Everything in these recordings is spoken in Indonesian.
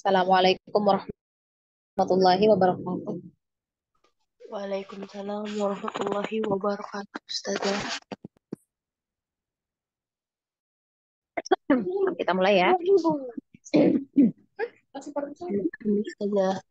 Assalamualaikum warahmatullahi wabarakatuh. Waalaikumsalam warahmatullahi wabarakatuh, Ustazah. Kita mulai ya. Ustazah.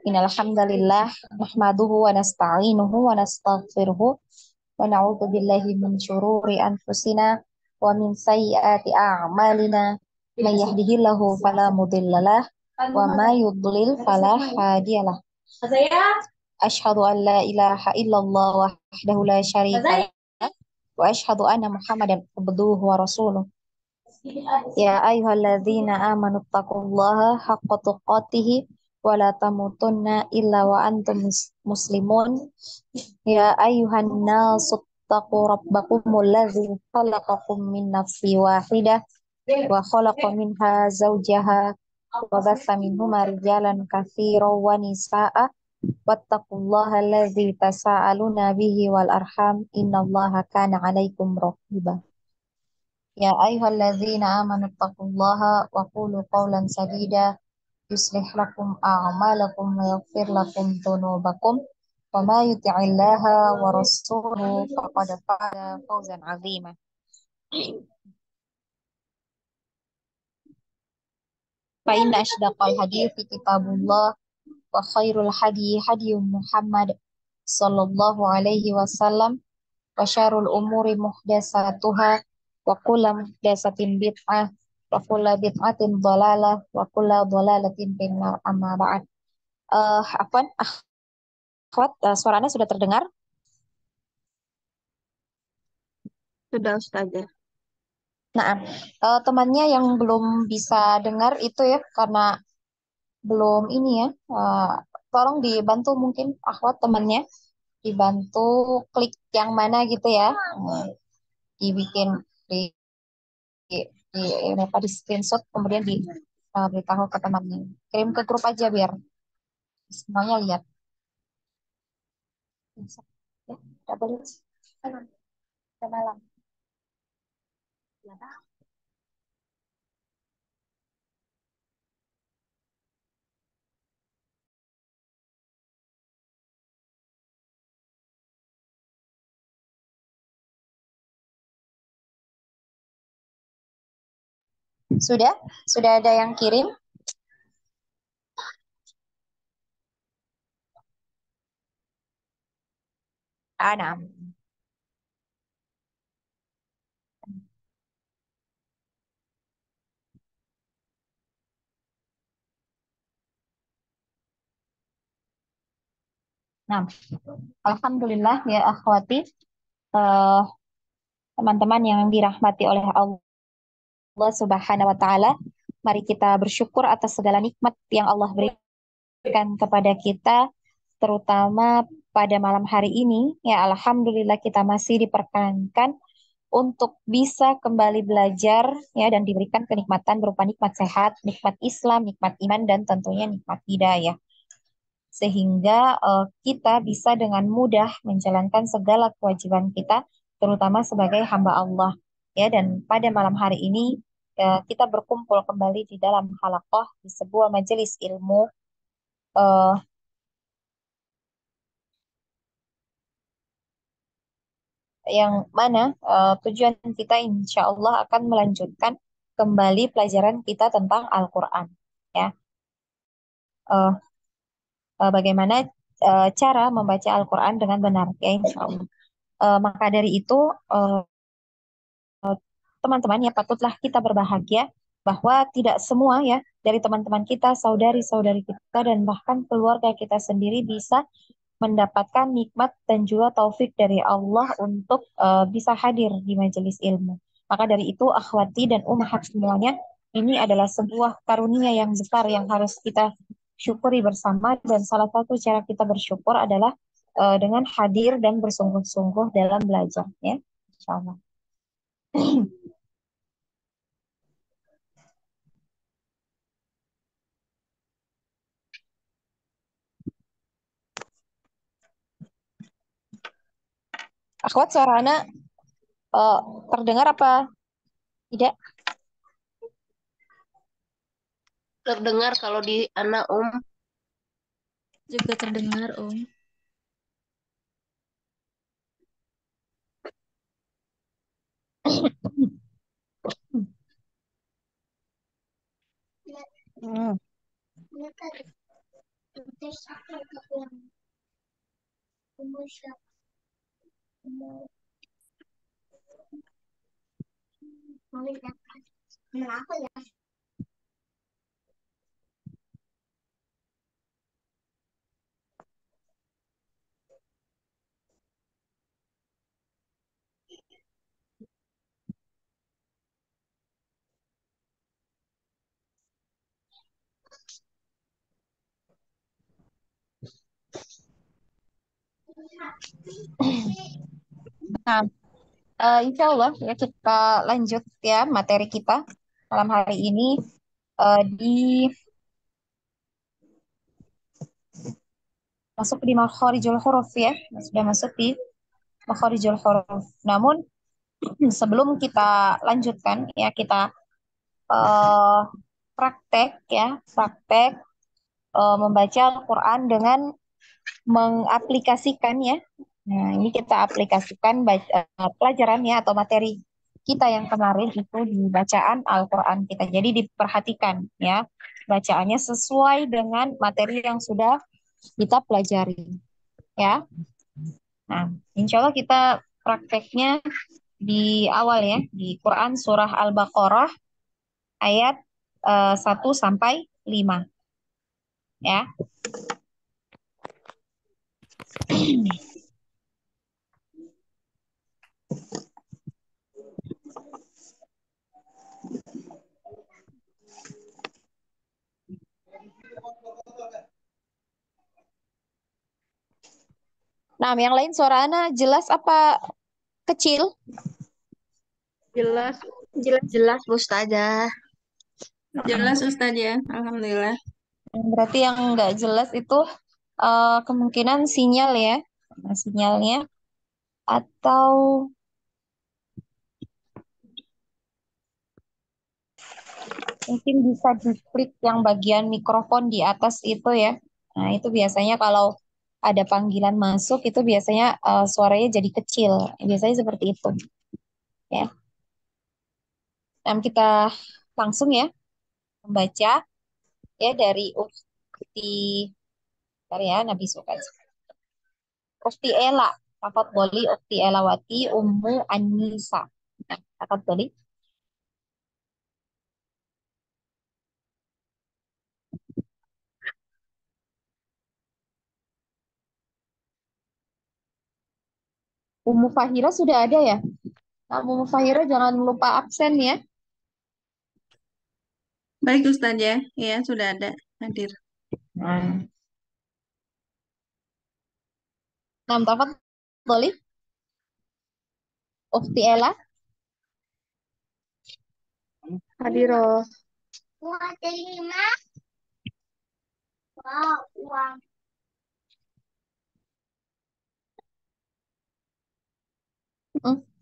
Innal hamdalillah nahmaduhu wa nasta'inuhu wa nastaghfiruhu wa na'udzu billahi min syururi anfusina wa min sayyiati a'malina. May yahdihillahu fala mudhillalah wa may yudlil fala hadiyalah. Asyhadu an la ilaha illallah wahdahu la syarika lah wa asyhadu anna Muhammadan abduhu wa rasuluh. Ya ayyuhalladzina amanu taqullaha haqqa tuqatih wa la tamutunna illa wa antum muslimun. Ya ayyuhan nasu taqu rabbakumul ladzi khalaqakum min nafsin wahidah wa khalaqa minha zawjaha wa batha minhuma rijalan katsiran wa nisaa'a wattaqullaha alladzi tasaaluna bihi wal arham innallaha kana 'alaikum raqiba. Ya ayyuhalladzina amanu taqullaha wa qulu qawlan sadida yuslih lakum a'malakum wa yaghfir lakum dzunubakum wa ma yuti'illaha wa rasulahu faqad faza fawzan 'azima. Fa inna ashdaqal hadithi kitabullah wa khairul hadi Muhammad sallallahu alaihi wasallam wa syarrul umuri muhdatsatuha wa kullu muhdatsatin bid'ah wa kullu bid'atin dhalalah wa kullu dhalalatin finnar amma ba'd. Afwan, akhwat, suaranya sudah terdengar? Sudah, Ustazah. Nah, temannya yang belum bisa dengar itu ya karena belum ini ya. Tolong dibantu mungkin akhwat temannya dibantu klik yang mana gitu ya. Dibikin di di di screenshot kemudian beritahu ke temannya. Kirim ke grup aja biar semuanya lihat. Ya, udah boleh. Udah malam. Sudah? Sudah ada yang kirim? Nah. Nah, alhamdulillah ya akhwati, eh, teman-teman yang dirahmati oleh Allah Subhanahu wa taala, mari kita bersyukur atas segala nikmat yang Allah berikan kepada kita, terutama pada malam hari ini. Ya, alhamdulillah kita masih diperkenankan untuk bisa kembali belajar ya dan diberikan kenikmatan berupa nikmat sehat, nikmat Islam, nikmat iman dan tentunya nikmat hidayah. Sehingga kita bisa dengan mudah menjalankan segala kewajiban kita, terutama sebagai hamba Allah. Ya, dan pada malam hari ini kita berkumpul kembali di dalam halaqah di sebuah majelis ilmu eh, yang mana tujuan kita insya Allah akan melanjutkan kembali pelajaran kita tentang Al-Quran. Ya, Eh, bagaimana cara membaca Al-Quran dengan benar, ya insya Allah. Maka dari itu, eh, teman-teman ya patutlah kita berbahagia bahwa tidak semua ya dari teman-teman kita, saudari-saudari kita, dan bahkan keluarga kita sendiri bisa mendapatkan nikmat dan juga taufik dari Allah untuk bisa hadir di majelis ilmu. Maka dari itu, akhwati dan ummahat semuanya, ini adalah sebuah karunia yang besar yang harus kita syukuri bersama, dan salah satu cara kita bersyukur adalah dengan hadir dan bersungguh-sungguh dalam belajar ya. Insya Allah. Akhwat suara anak eh, terdengar apa tidak? Terdengar kalau di anak Juga terdengar, Om. Hmm. Nah, insya Allah ya kita lanjut ya materi kita malam hari ini di masuk di makharijul huruf ya, sudah masuk di makharijul huruf. Namun sebelum kita lanjutkan ya kita eh, praktek ya, praktek membaca Al-Quran dengan mengaplikasikan ya. Nah, ini kita aplikasikan pelajarannya atau materi kita yang kemarin itu di bacaan Al-Quran kita. Jadi diperhatikan ya, bacaannya sesuai dengan materi yang sudah kita pelajari ya. Nah, insya Allah kita prakteknya di awal ya, di Quran Surah Al-Baqarah ayat 1 sampai 5 ya. Nah, yang lain suara Ana jelas apa kecil? jelas, jelas Ustazah. Jelas, Ustaz ya. Alhamdulillah. Berarti yang nggak jelas itu kemungkinan sinyal ya. Nah, sinyalnya atau mungkin bisa diklik yang bagian mikrofon di atas itu ya. Nah, itu biasanya kalau ada panggilan masuk itu biasanya suaranya jadi kecil. Biasanya seperti itu ya. Nah, kita langsung ya membaca ya dari Ufti bentar ya Nabi Suka. Ufti Ela. Boli Ufti Elawati Ummu Anisa. Nah, Boli. Ummu Fahira sudah ada ya? Nah, Ummu Fahira jangan lupa absen ya. Baik, Ustaz ya. Ya, sudah ada hadir. Nah, Tafat Boli Ufti Ela. Hadiroh.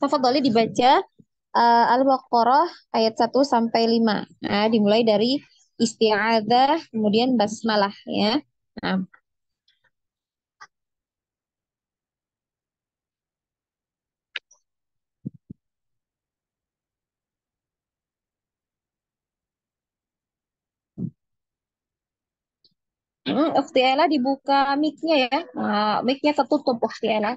Tafadholi dibaca Al-Baqarah ayat 1 sampai 5. Nah, dimulai dari isti'adzah, kemudian basmalah ya. Nah, Ukhti Ella dibuka mic-nya ya. Nah, mic-nya ketutup Ukhti Ella.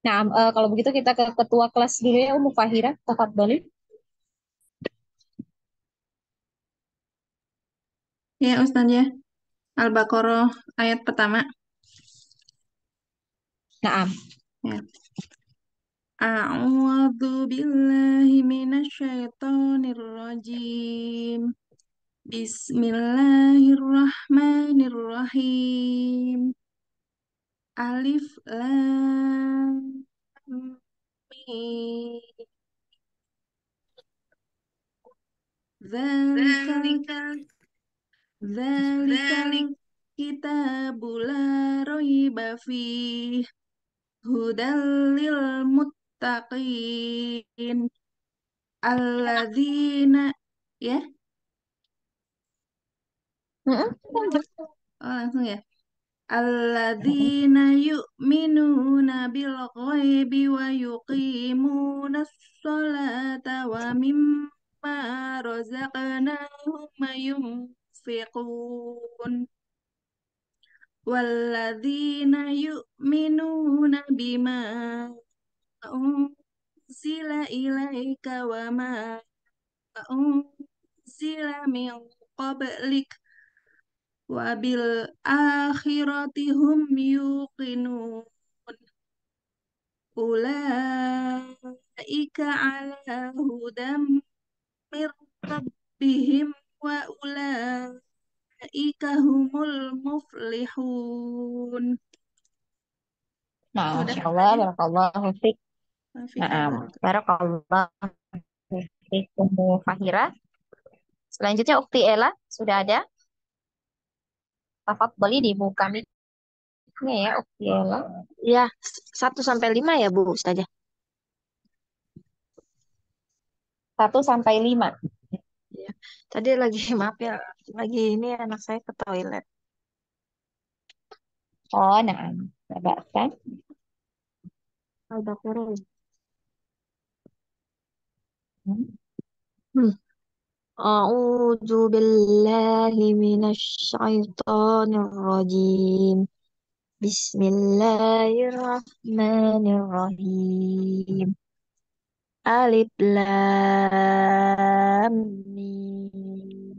Nah, kalau begitu kita ke ketua kelas dulu ya, Umu Fahira. Tafadholi. Ya, Ustaz ya. Al-Baqarah ayat pertama. Nah, Ya. A'udzu billahi minasyaitonir rajim. Bismillahirrahmanirrahim. Alif lam mim. Dzalikal dzalikal kitabu la raiba fih hudal lil muttaqin alladzina ya. Lanjut. Oh, langsung ya. Alladzina yu'minuna bil ghaibi wa yuqimuna sholata wa mimma razaqnahum yunfiqun walladzina yu'minuna bima unzila ilaika wa ma unzila min qablik wa bil akhirati hum yuqinun ulaika ala hudam mir rabbihim wa ulaika humul muflihun. Nah, Udah, Masya Allah, Nadia? barakallahu fiik. Fika Nah, barak. barakallahu fiik, Ummu Fahira. Selanjutnya Ukti Ella, sudah ada? Tafadholi dibuka mic-nya ya, Ukti Ella. Ya, 1 sampai 5 ya, Bu Ustazah. 1 sampai 5. Ya. Tadi lagi, maaf ya, lagi ini anak saya ke toilet. Oh, nah, kan? Al-Baqarah. Hmm. A'udzu billahi minasy syaithanir rajim. Bismillahirrahmanirrahim. Alif lam mim.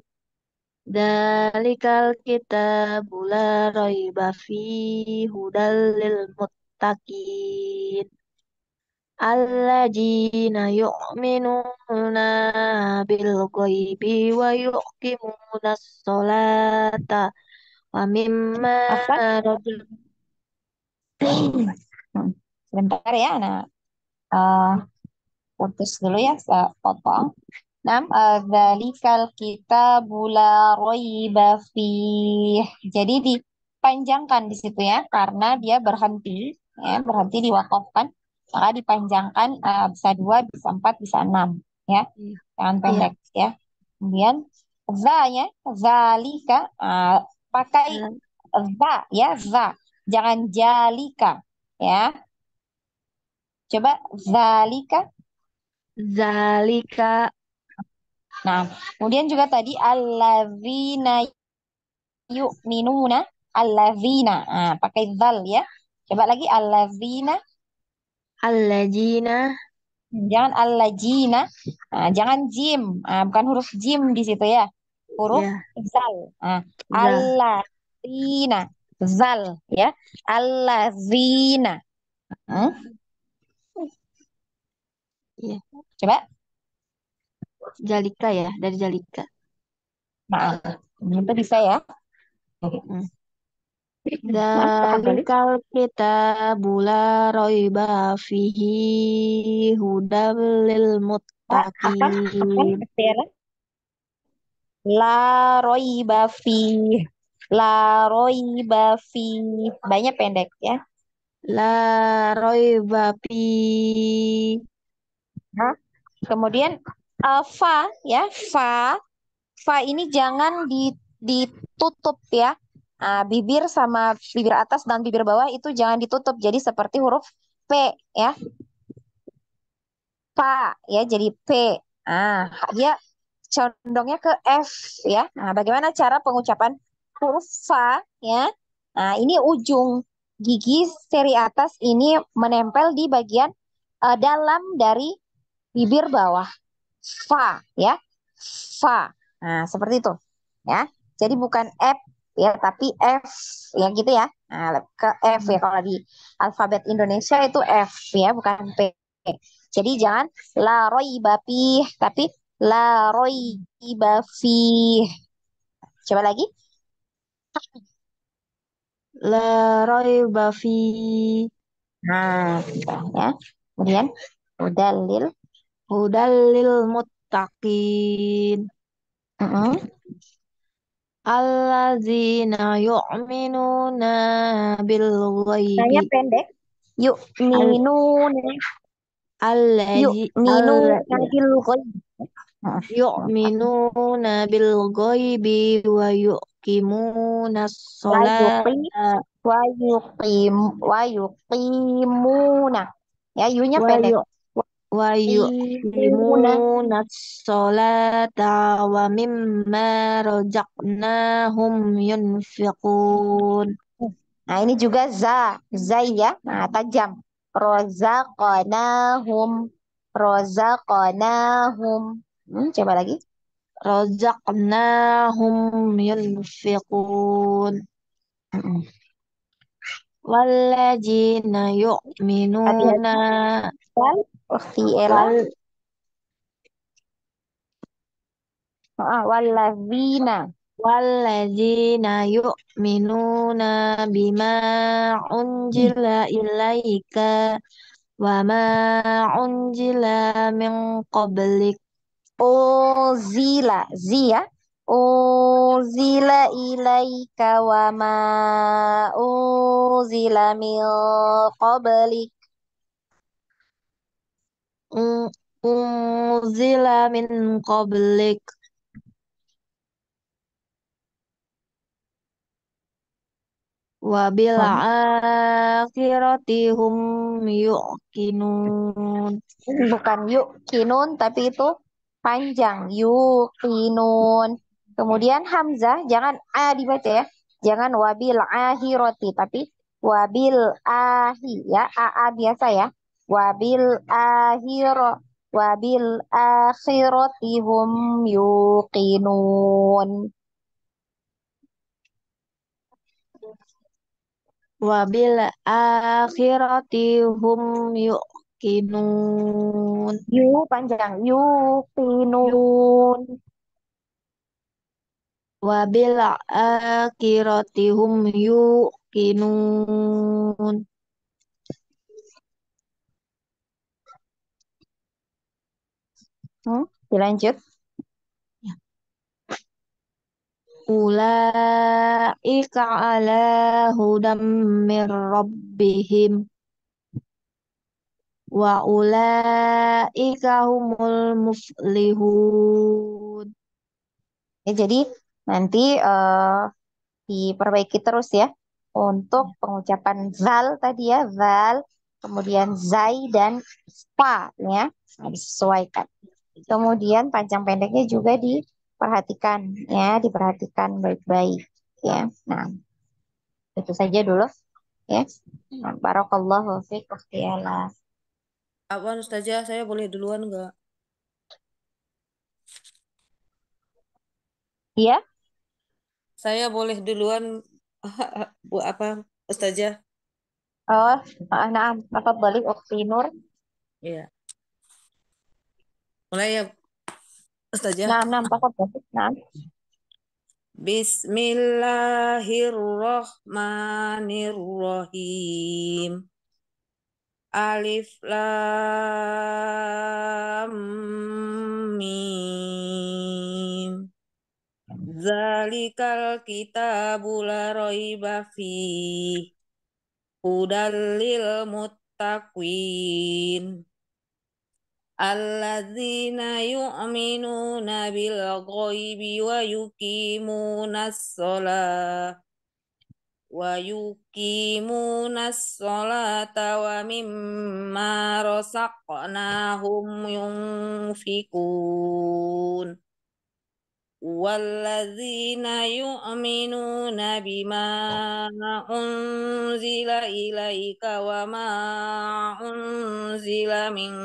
Dalikal kitabu la raiba fihi hudal lil muttaqin. Alladzina yu'minuna bil ghaibi wa yuqimuna sholata wa mimma Apa? razaq Sebentar ya, nah, eh, putus dulu ya, saya potong. Nam, dzalikal kitabu la raiba fih. Jadi dipanjangkan di situ ya, karena dia berhenti, ya, berhenti diwakafkan, maka dipanjangkan, bisa 2, bisa 4, bisa 6, ya, Iya. jangan Iya. pendek ya. Kemudian za-nya, zalika, pakai za ya, za, jangan jalika ya. Coba zalika. Zalika Nah, kemudian juga tadi alladzina yu'minuna, alladzina. Pakai zal ya. Coba lagi alladzina, alladzina jangan alladzina. Jangan jim. Bukan huruf jim di situ ya. Huruf ya zal. za Alladzina, zal ya. Alladzina. Hmm, ya Coba. Jalika ya, dari Jalika. Nah, itu bisa ya. Hmm. Nah, tafadhali. Dalikal kitabu la raiba fihi hudal lil Apa muttaqin. Vera? La roiba fi. La roiba fi. Banyak pendek ya. La raiba fi Nah, kemudian fa ya, fa. Fa ini jangan ditutup ya. Bibir sama bibir atas dan bibir bawah itu jangan ditutup. Jadi seperti huruf P ya. Fa ya, jadi P. Dia condongnya ke F ya. Nah, bagaimana cara pengucapan huruf fa ya? Nah, ini ujung gigi seri atas ini menempel di bagian dalam dari bibir bawah. Fa ya. Fa. Nah, seperti itu ya. Jadi bukan F ya, tapi F ya gitu ya. Nah, ke F ya, kalau di alfabet Indonesia itu F ya, bukan P. Jadi jangan la roiba fih, tapi la roiba fih. Coba lagi. la raiba fi Nah, gitu ya. Kemudian udalil. hudal lil muttaqin. Mm-mm. Allazina yu'minuna bil Saya ghaibi. pendek. Yuk Al minun. Yuk allazi minun alla bil ghaib. Heeh. yu'minuna bil ghaibi wa yuqimuna Wa yuqim sholata wa yuqim wa yuqimuna. Ya, yunya wa pendek. yu Wa wa yuqimuna. yuqimuna sholata wa mimma razaqnahum yunfiqun. Nah, ini juga zai ya. Nah, tajam. Rozaqnahum, rozaqnahum. Coba lagi. Razaqnahum yunfiqun. Mm-mm. Walladzina yu'minuna Hati-hati. Wal, ukhti Ella. wal Walladzina. walladzina yu'minuna bima unjila ilaika wa ma unjila min qablik Uzila. Zia. Uzila ilaika wa ma uzila min qablik. un- unzila min qablik wa bil Hmm. akhirati hum yuqinun. Bukan yuk kinun, tapi itu panjang. Yuk kinun. Kemudian Hamzah, jangan A dibaca ya. Jangan wabil ahiroti, tapi wabil ahi ya. A biasa ya. Wabil ahiro. Wabil akhiroti hum yuqinun. Wa bil akhirati hum yuqinun. Yu panjang. Yu- Yuqinun. Wa bil akhirati hum yuqinun. Dilanjut. Ulaika ala hudam mir rabbihim wa ulaika humul muflihun. Ya, jadi nanti diperbaiki terus ya untuk pengucapan zal tadi ya, zal, kemudian zai dan spa ya, nah, disesuaikan. Kemudian panjang pendeknya juga diperhatikan ya, diperhatikan baik-baik ya. Nah, itu saja dulu ya. Nah, barakallahu fiik ukhti Ella. Apaan Ustazah, saya boleh duluan nggak? Ya, Saya boleh duluan buat apa Ustazah? oh, nah, tafadhali ukhti Nur. Iya. Mulai ya Ustazah. Nah, tafadhali. Nah, Bismillahirrahmanirrahim. Alif lam mim. Zalikal kitabu la raiba fih. Hudal lil muttaqin. Alladzina yu'minuna bil ghaibi wa yuqimunas sholata wa mimma razaqnahum yunfikun. Walladzina yu'minuna bima unzila ilaika wa ma unzila min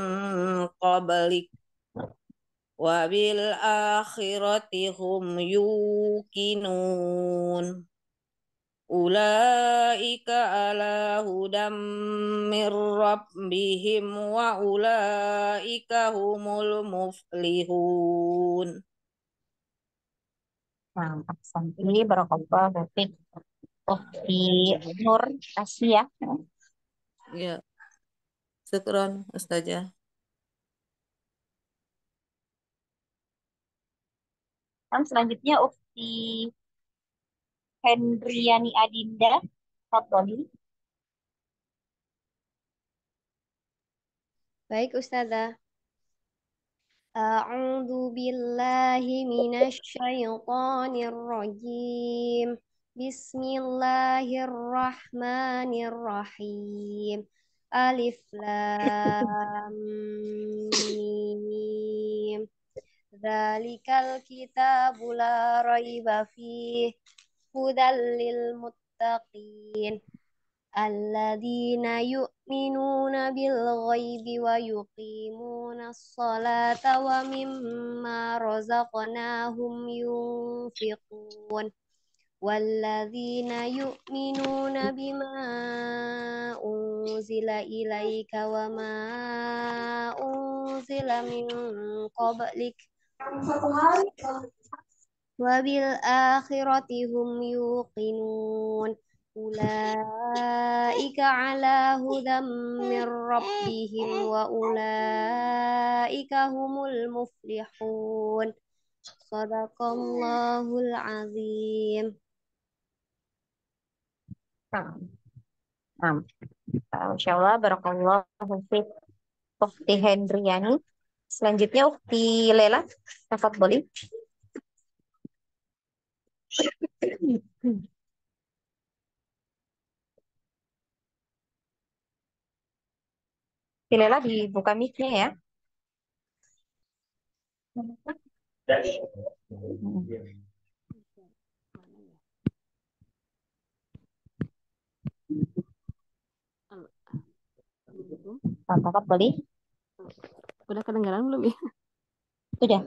qablik wa bil akhirati hum yuqinun. Ulaika ala hudam mir rabbihim wa ulaika humul muflihun. nah, ahsanti, barakallahu fiik ukhti Nur Asia. Ya, syukron Ustazah. Selanjutnya Ukti Hendriani Adinda. Fadholi. Baik, Ustazah. A'udzu billahi minasyaitonir rajim. Bismillahirrahmanirrahim. Alif lam mim. Dzalikal kitabu la raiba fih hudal lil muttaqin. Alladzina yu'minuna bil ghaibi wa yuqimuna sholata wa mimma razaqnahum yunfiqun. Walladzina yu'minuna bima unzila ilaika wa ma unzila min qablik wa bil akhirati hum yuqinun. Ulaika ala hudam mir rabbihim wa ulaika humul muflihun. Sadaqallahul azim. Nah, Masya Allah, barakallahu fiik. Ukti Hendriani. Selanjutnya Ukti Lela. Tafadholi. Ukti Lela dibuka mic-nya ya. Tafadholi. Udah kedengaran belum ya? Sudah.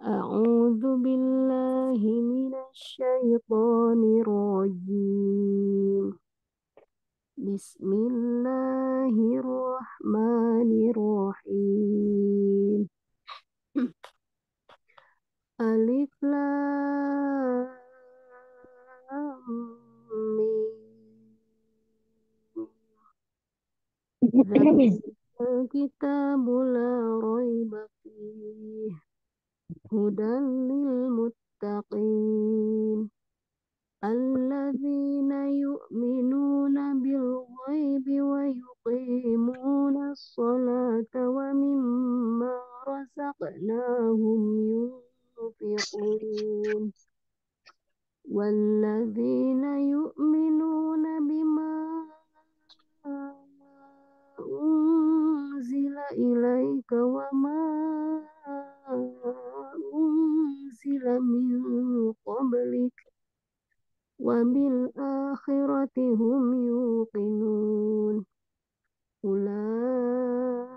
A'udzu billahi minasyaitonir rajim. Bismillahirrahmanirrahim. Alif lam mim. Dzalikal kitabu la raiba fihi hudan lil muttaqin. Alladzina yu'minuna bil ghaibi wa yuqimuna sholata wa mimma razaqnahum yunfiqun. Walladzina yu'minuna bima unzila ilaika wa ma unzila min qablik wa bil akhirati hum yuqinun. Ulaika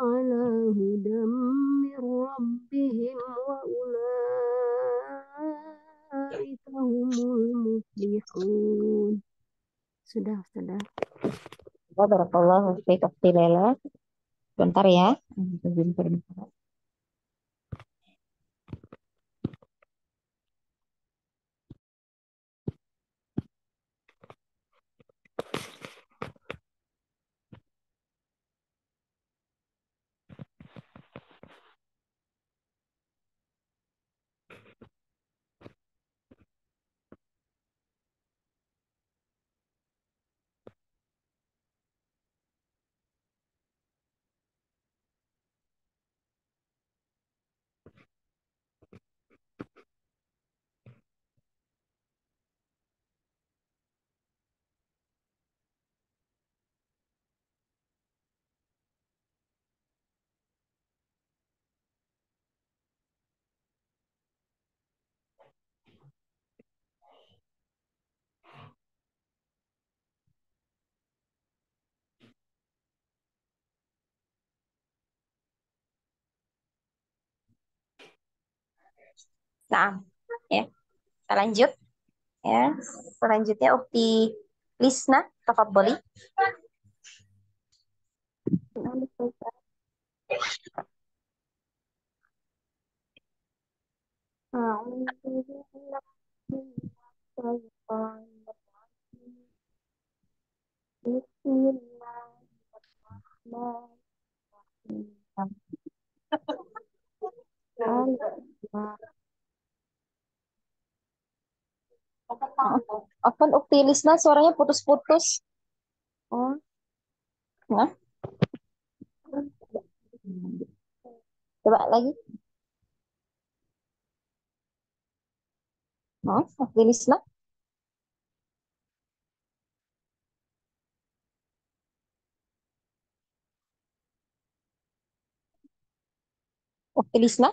ala hudam mir rabbihim wa ulaika humul muflihun. Sudah. Barakallahu fiik Ukti Lela. Bentar ya. Nah, ya. Kita lanjut ya. Selanjutnya Ukti Lisna, tafadholi. Bismillahirrahmanirrahim. Apaan ukti Lisna suaranya putus-putus. Oh, Nah, coba lagi. Nah, ukti Lisna. Ukti Lisna.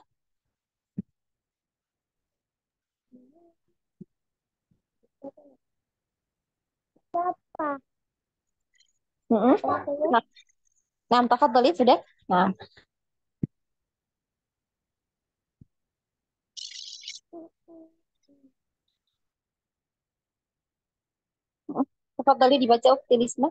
Mm-mm. Nah, nah, tafadhali sudah. Nah, tafadhali dibaca ukti Lisna.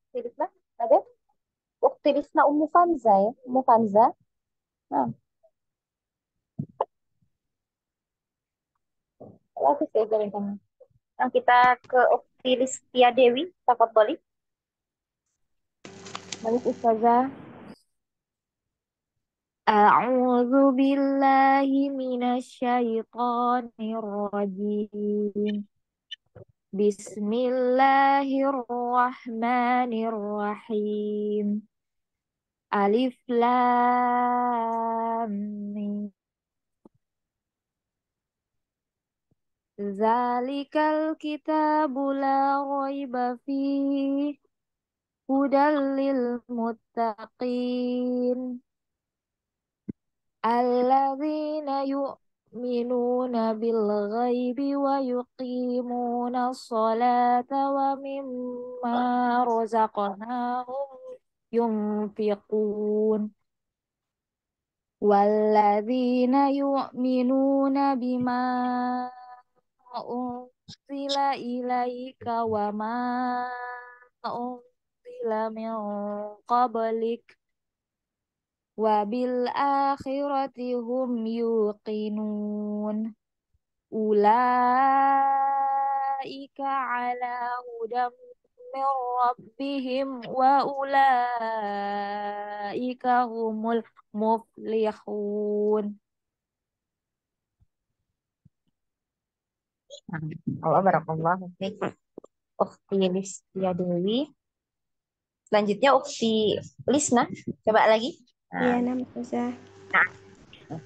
Ukti Lisna ada? Ukti Lisna Ummu Fanza ya, Ummu Fanza. Nah, bagus ya jalan kamu. Nah, kita ke Ukti Listia Dewi, tafadhali. Bagus Ustazah. أعوذ بالله من الشيطان الرجيم بسم الله الرحمن الرحيم ألف لام ميم ذلك الكتاب لا ريب فيه هدى للمتقين الذين يؤمنون بالغيب ويقيمون الصلاة ومما رزقناهم ينفقون والذين يؤمنون بما أنزل إليك وما أنزل من قبلك وبالآخرة هم يوقنون أولئك على هدى من ربهم وأولئك هم المفلحون. Allah barakallahu fiik. Ukti Listia Dewi. Selanjutnya Ukti Lisna. Coba lagi. Iya, Nah, nama Ustazah.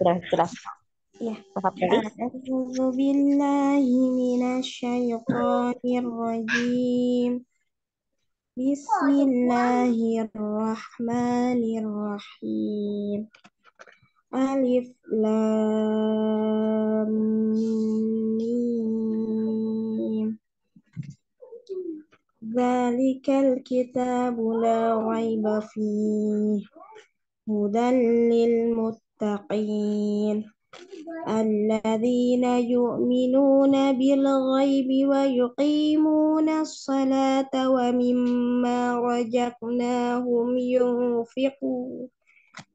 sudah. Iya. Tafadhali. A'udzu billahi minasyaitonir rajim. Bismillahirrahmanirrahim. Alif lam mim. Dzalikal kitabu la raiba fihi hudan lil muttaqin alladzina yu'minuna bil ghaibi wa yuqimuna as-salata wa mimma razaqnahum yunfiqun.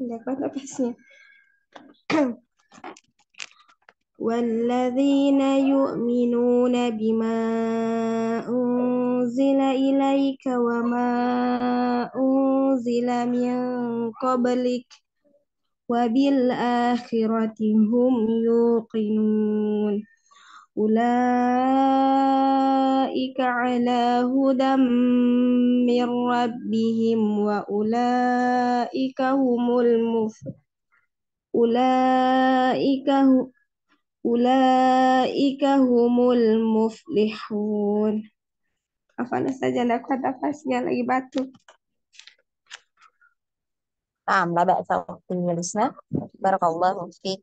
Dapat apasnya? والذين يؤمنون بما أنزل إليك وما أنزل من قبلك وبالآخرة هم يوقنون أولئك على هدى من ربهم وأولئك هم أولئك هم المفلحون. Afan saja nak kata pasnya lagi batuk. Nah, la ba'sa Ukti Lisna. Barakallahu fiik.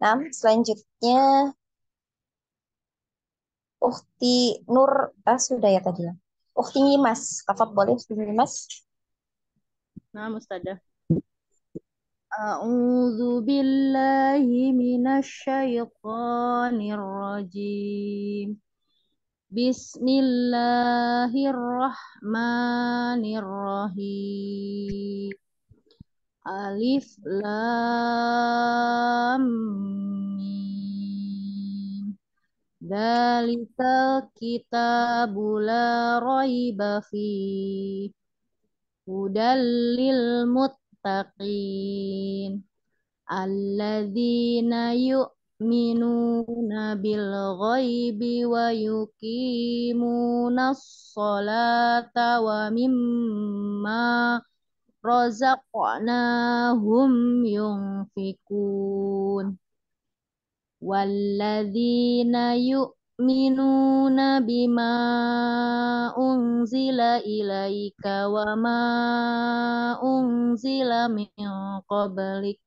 Nah, selanjutnya Ukti Nur. Sudah ya tadi ya. Ukti Nyimas. Tafadhali Ukti Nyimas. Nah, Mustadah. أعوذ بالله من الشيطان الرجيم بسم الله الرحمن الرحيم Alif Lam Mim. Dzalikal kitabu la raiba fihi hudal lil muttaqin alladzina yu'minuna bil ghaibi wa yuqimunas sholata wa mimma razaqnahum yunfikun walladzina yu'minuna bima unzila ilaika wa ma unzila min qablik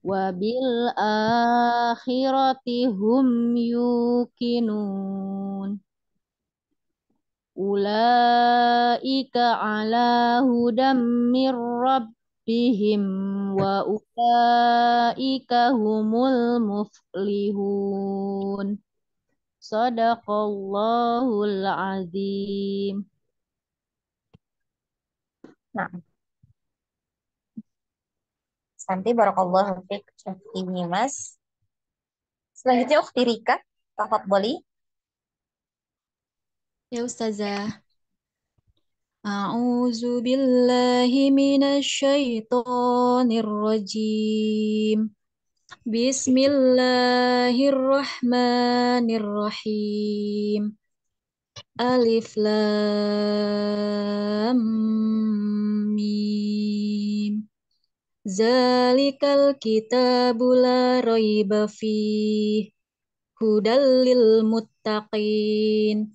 wa bil akhirati hum yuqinun ulaika ala hudam mir rabbihim wa ulaika humul muflihun. Sadaqallahul azim. Nah, Santi barakallahu fiik Ukhti Mas. Selanjutnya Ukhti Rika, tafadholi. Ya Ustazah. A'udzu billahi minasy syaithanir rajim. Bismillahirrahmanirrahim. Alif Lam Mim. Zalikal kitabu la raiba fihi hudal lil muttaqin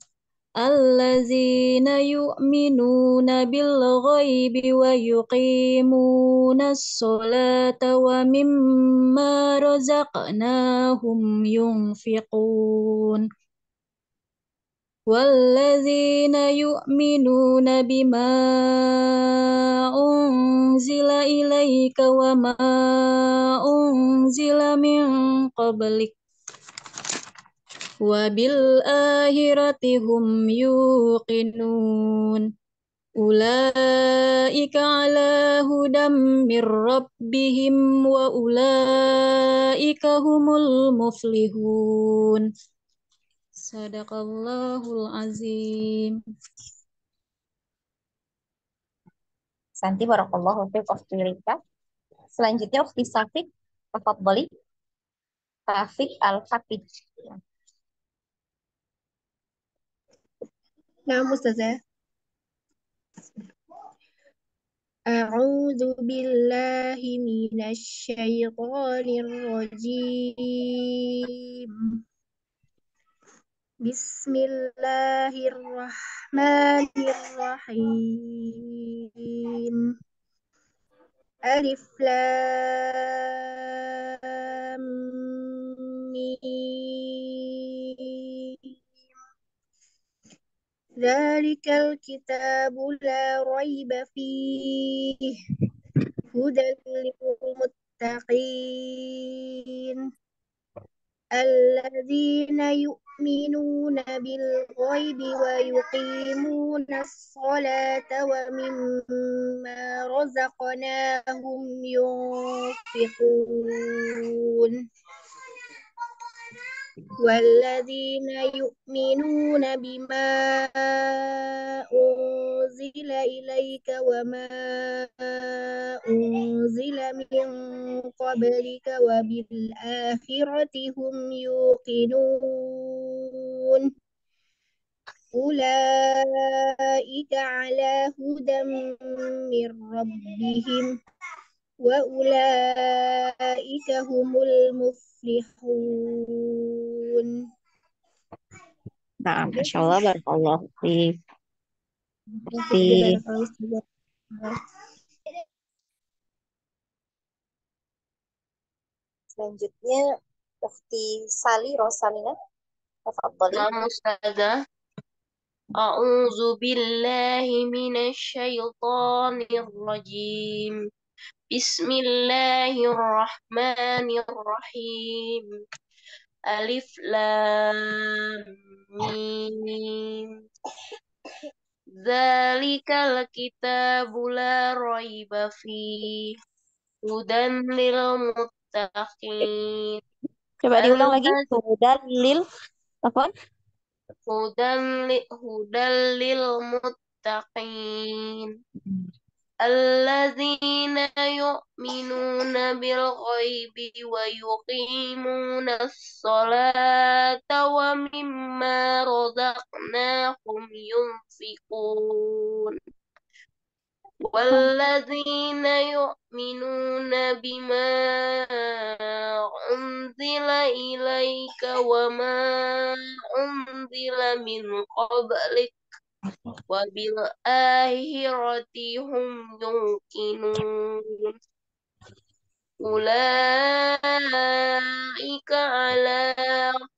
allazina yu'minuna bil ghaibi wa yuqimunas sholata wa mimma razaqnahum yunfiqun wallazina yu'minuna bima unzila ilaika wa ma unzila min qablik wa bil akhirati hum yuqinun ulaika ala hudam mir rabbihim wa ulaika humul muflihun. Sadaqallahul azim. Santi barakallahu fiik Ukhti Rika. Selanjutnya Ukhti Safik, tafadholi. Safik Al-Hafid. Nah, Ustazah. A'udzu billahi minasy syaithanir rajim. Bismillahirrahmanirrahim. Alif Lam Mim. Dzalikal kitabu la raiba fihi hudal lil muttaqin alladzina yu'minuna bil ghaibi wa yuqimunas sholata wa mimma razaqnahum yunfiqun والذين يؤمنون بما أنزل إليك وما أنزل من قبلك وبالآخرة هم يوقنون أولئك على هدى من ربهم وأولئك هم المفلحون. Nah, Masya Allah, barakallahu fiik. Selanjutnya Ukhti Sali Rosalina, tafadholi. Nama Ustazah. A'udzu billahi minasy syaithanir rajim. Bismillahirrahmanirrahim. Alif Lam Mim. Dzalikal kitabu la raiba fihi hudan lil muttaqin. Coba diulang lagi. Allaz- Hudan lil apa? hudan lil muttaqin. الذين يؤمنون بالغيب ويقيمون الصلاة ومما رزقناهم ينفقون والذين يؤمنون بما أنزل إليك وما أنزل من قبلك وبالآخرة هم يوقنون أولئك على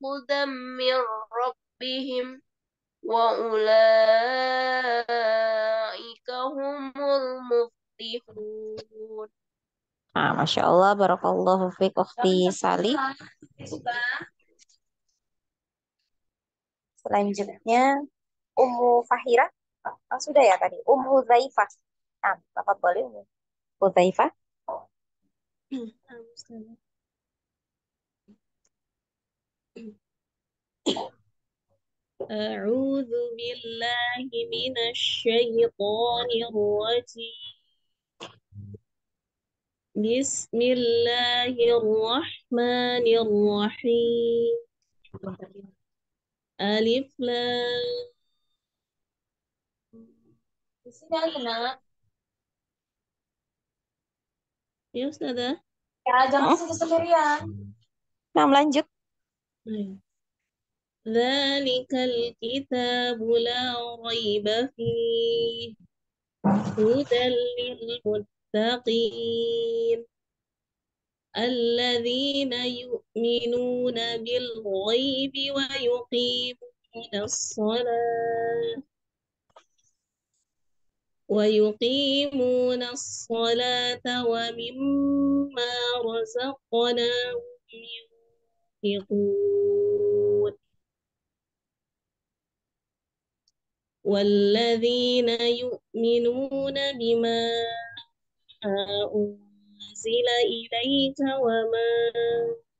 هدى من ربهم وأولئك هم المفلحون. Nah, Masya Allah, Barakallahu fiik Ukhti Sali. Selanjutnya, Ummu Fahira. Sudah ya tadi. Ummu Zaifah. Nah, Bapak boleh Ummu Zaifah. أعوذ بالله من الشيطان الرجيم بسم الله الرحمن الرحيم ألف لام ya Ustazah. Nah, lanjut. ذلك الكتاب لا ريب فيه هدى للمتقين الذين يؤمنون بالغيب ويقيمون الصلاة ومما رزقناهم ينفقون والذين يؤمنون بما أنزل إليك وما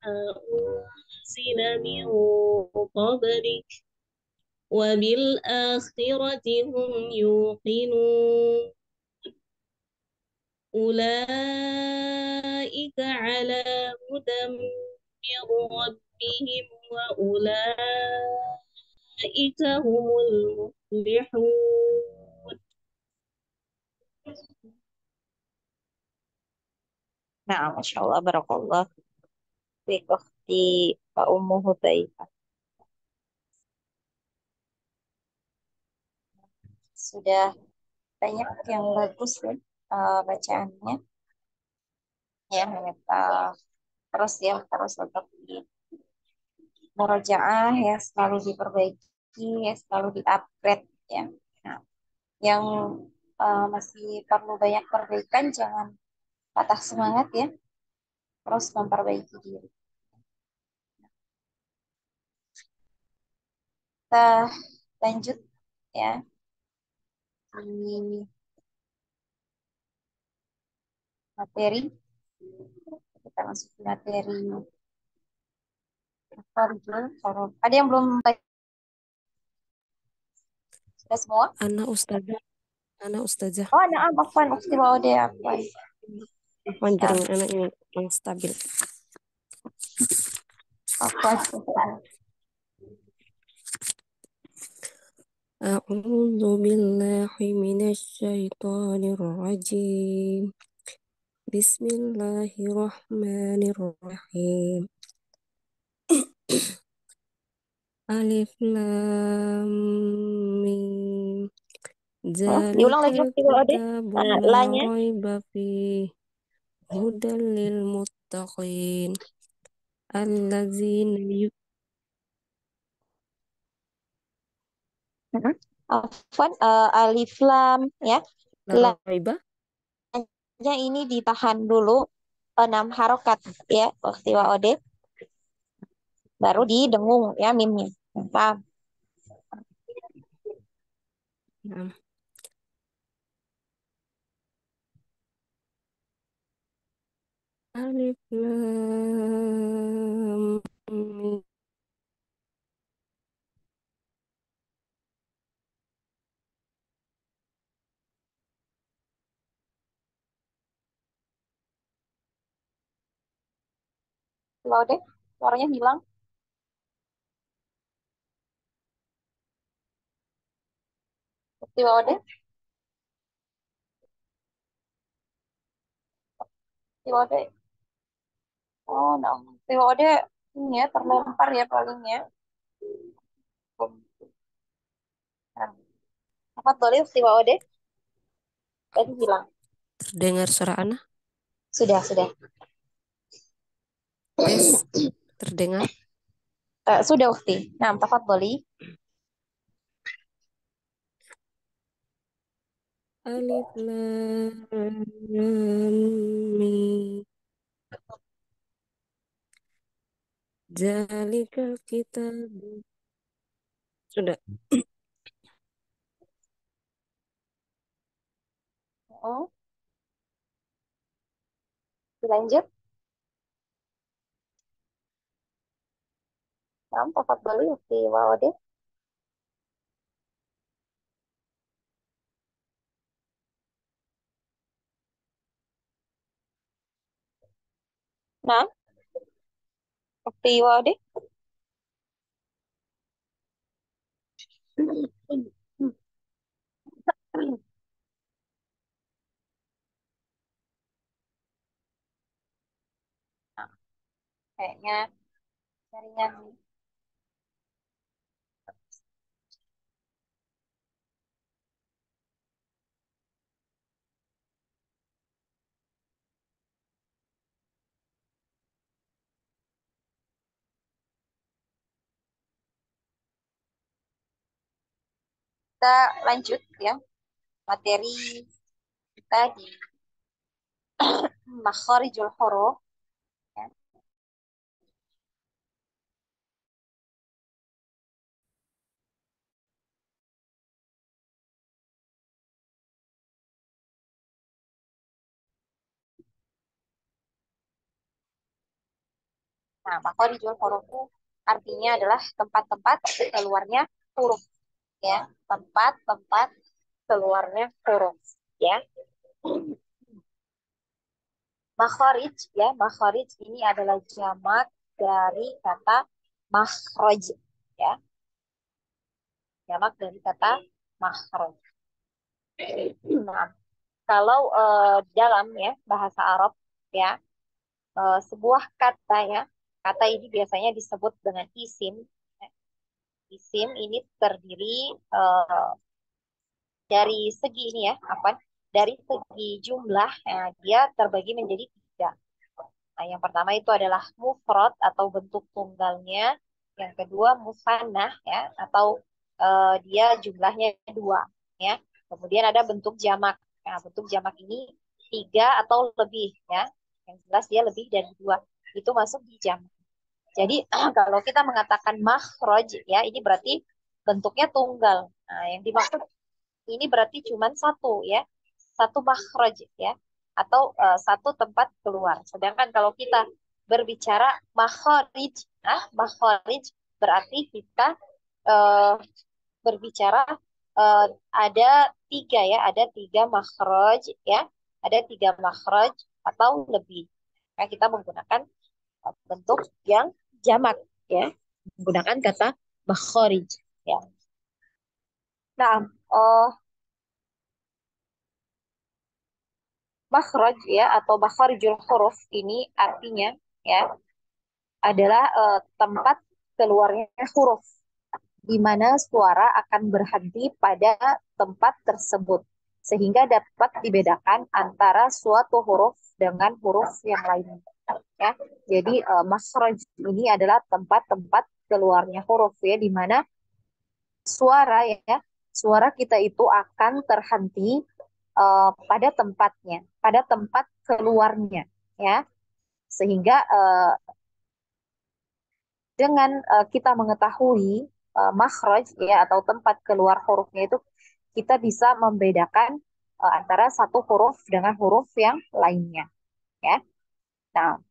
أنزل من قبلك وبالآخرة هم يوقنون أولئك على هدى من ربهم وأولئك هم المفلحون. Nah, Masya Allah, Barakallah fiik Ukhti Ummu Zaifah. Sudah banyak yang bagus ya bacaannya. Ya, terus untuk di murojaah ya selalu diperbaiki, ya selalu di-upgrade ya. Nah, yang masih perlu banyak perbaikan jangan patah semangat ya. Terus memperbaiki diri. Kita lanjut ya di materi. Kita masuk ke materi. Ada yang belum baca? Sudah semua? Ana Ustazah. Oh, anak Afwan, Ukti Waude Afwan. Panjang anak ini yang stabil. Afwan. A'udzu billahi minasy syaithanir rajim. Bismillahirrahmanirrahim. Alif lam mim. Diulang lagi Zalikal Ukti Waude. kitabu Nah, la lanya. raiba fihi hudal lil muttaqin allazina Afwan, alif lam ya. la raiba Lamnya ini ditahan dulu 6 harokat ya, Ukti Waude. Baru didengung ya mimnya. Paham? Nah, Alif Lam Mim. Coba deh, suaranya hilang. Coba deh, coba deh. Oh, no. Coba deh, ini ya, terlempar ya palingnya. Nah, apa tuh, coba deh. Tadi hilang. Terdengar suara Ana? Sudah. Tes, terdengar? Sudah, Ukti. Nah, tafadholi. Alif Lam Mim. Zalikal kitab. Sudah. Oh, dilanjut. Nah, tafadholi, Ukti. Coba deh. Nah, Ukti, coba deh. Nah, kayaknya jaringan nih. Kita lanjut ya materi kita di makharijul huruf ya. Nah, makharijul huruf itu artinya adalah tempat-tempat keluarnya huruf ya, tempat-tempat keluarnya huruf ya. Makharij ya, makharij ini adalah jamak dari kata makhraj ya, jamak dari kata makhraj. Nah, kalau dalam ya bahasa Arab ya, sebuah kata ya, kata ini biasanya disebut dengan isim ya. Isim ini terdiri dari segi ini ya, apa? Dari segi jumlah, dia terbagi menjadi tiga. Nah, yang pertama itu adalah mufrad atau bentuk tunggalnya. Yang kedua musannah ya, atau dia jumlahnya dua ya. Kemudian ada bentuk jamak. Nah, bentuk jamak ini tiga atau lebih ya. Yang jelas dia lebih dari dua. Itu masuk di jamak. Jadi kalau kita mengatakan makhraj ya, ini berarti bentuknya tunggal. Nah, yang dimaksud ini berarti cuma satu ya, satu makhraj ya, atau satu tempat keluar. Sedangkan kalau kita berbicara makharij, nah makharij berarti kita eh, berbicara eh, ada tiga ya, ada tiga makhraj ya, ada tiga makhraj atau lebih. Nah, kita menggunakan bentuk yang jamak ya, menggunakan kata makharij ya. Nah, makhraj ya atau makharijul huruf ini artinya ya adalah tempat keluarnya huruf di mana suara akan berhenti pada tempat tersebut sehingga dapat dibedakan antara suatu huruf dengan huruf yang lainnya ya. Jadi makhraj ini adalah tempat-tempat keluarnya huruf ya, di mana suara ya, suara kita itu akan terhenti pada tempatnya, pada tempat keluarnya ya. Sehingga dengan kita mengetahui makhraj ya atau tempat keluar hurufnya itu, kita bisa membedakan antara satu huruf dengan huruf yang lainnya ya. Nah,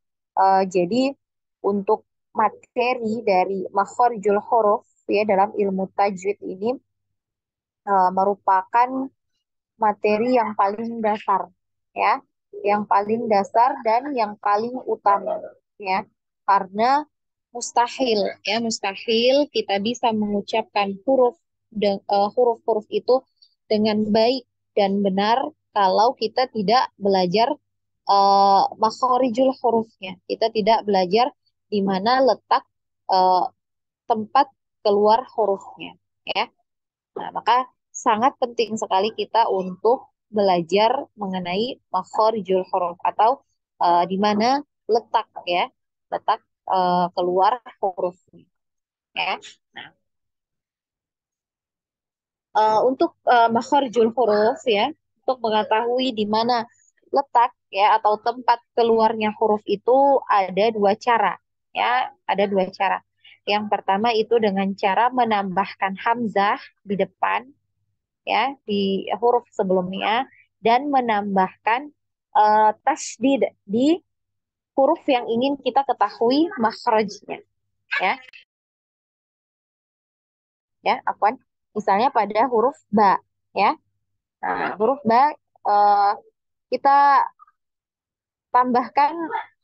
jadi untuk materi dari makhorijul huruf ya dalam ilmu tajwid ini merupakan materi yang paling dasar ya, yang paling dasar dan yang paling utama ya. Karena mustahil kita bisa mengucapkan huruf-huruf itu dengan baik dan benar kalau kita tidak belajar makhorijul hurufnya. Kita tidak belajar di mana letak uh, tempat keluar hurufnya ya. Nah, maka sangat penting sekali kita untuk belajar mengenai makhorijul huruf atau di mana letak ya, letak keluar hurufnya ya. Nah, untuk makhorijul huruf ya, untuk mengetahui di mana letak ya atau tempat keluarnya huruf itu ada dua cara ya, ada dua cara. Yang pertama itu dengan cara menambahkan hamzah di depan ya di huruf sebelumnya dan menambahkan tasdid di huruf yang ingin kita ketahui makhrajnya ya. Ya, afwan. Misalnya pada huruf ba ya. Nah, huruf ba kita tambahkan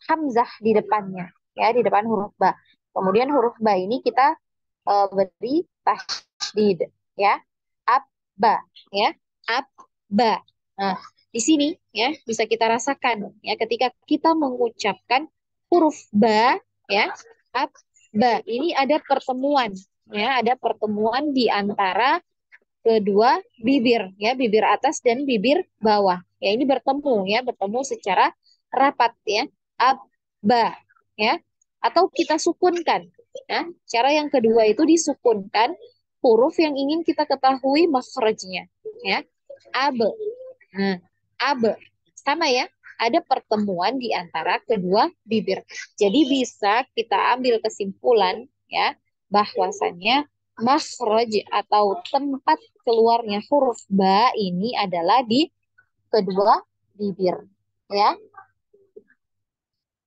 hamzah di depannya ya, di depan huruf ba. Kemudian huruf ba ini kita beri tasdid ya. Abba ya. Abba. Nah, di sini ya bisa kita rasakan ya ketika kita mengucapkan huruf ba ya. Abba ini ada pertemuan ya, ada pertemuan di antara kedua bibir ya, bibir atas dan bibir bawah. Ya, ini bertemu ya, bertemu secara rapat ya. Abba ya. Atau kita sukunkan. Ya. Cara yang kedua itu disukunkan huruf yang ingin kita ketahui makhrajnya ya. Ab. Nah, ab. Sama ya, ada pertemuan di antara kedua bibir. Jadi bisa kita ambil kesimpulan ya bahwasannya makhraj atau tempat keluarnya huruf ba ini adalah di kedua bibir ya.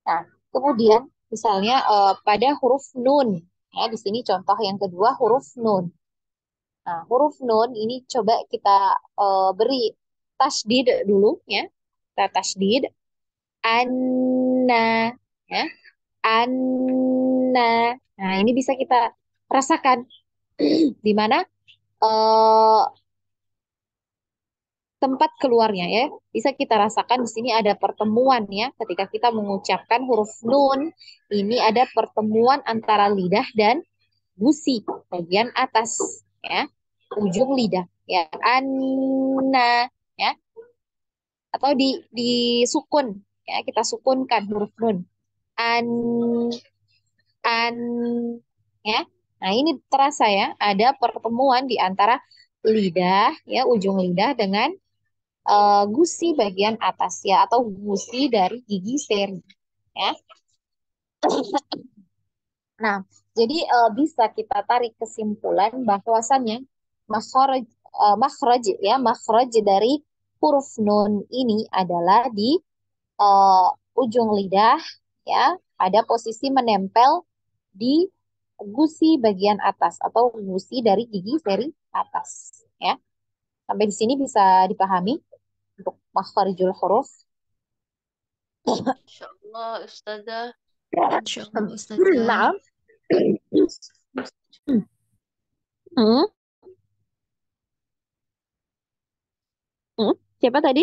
Nah, kemudian misalnya pada huruf nun ya, di sini contoh yang kedua huruf nun. Nah, huruf nun ini coba kita beri tasdid dulu ya. Kita tasdid anna ya. Anna. Nah, ini bisa kita rasakan di mana eh, tempat keluarnya ya. Bisa kita rasakan di sini ada pertemuan ya. Ketika kita mengucapkan huruf nun, ini ada pertemuan antara lidah dan gusi bagian atas ya. Ujung lidah ya. Anna ya. Atau disukun ya. Kita sukunkan huruf nun. An an ya. Nah, ini terasa ya, ada pertemuan di antara lidah ya, ujung lidah dengan gusi bagian atas ya atau gusi dari gigi seri ya. Nah, jadi bisa kita tarik kesimpulan bahwasannya makhraj makhraj dari huruf nun ini adalah di ujung lidah ya, ada posisi menempel di gusi bagian atas atau gusi dari gigi seri atas ya. Sampai di sini bisa dipahami untuk makharijul huruf. Insyaallah Ustazah. Insyaallah Ustazah. Nah, hmm, siapa tadi?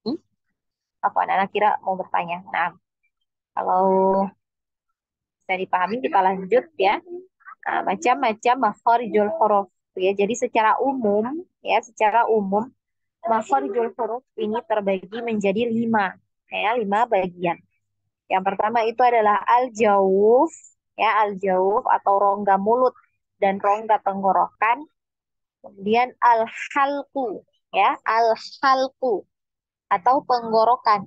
Hmm? Apa anak kira mau bertanya? Nah, kalau bisa dipahami kita lanjut ya. Nah, macam-macam makharijul huruf ya. Jadi secara umum makharijul huruf ini terbagi menjadi 5 ya, 5 bagian. Yang pertama itu adalah al-jawuf ya, al-jawuf atau rongga mulut dan rongga tenggorokan. Kemudian al-halqu ya, al-halqu atau penggorokan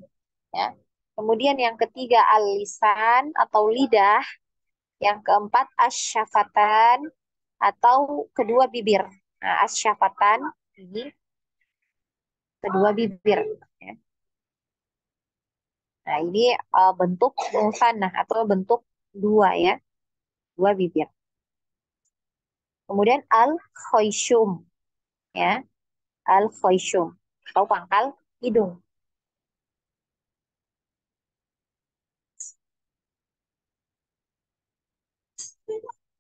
ya. Kemudian yang ketiga al-lisan atau lidah. Yang keempat asyafatan atau kedua bibir. Nah, asyafatan ini kedua bibir. Ya. Nah, ini bentuk musanah atau bentuk dua ya, dua bibir. Kemudian al-khayshum ya, al-khayshum atau pangkal hidung.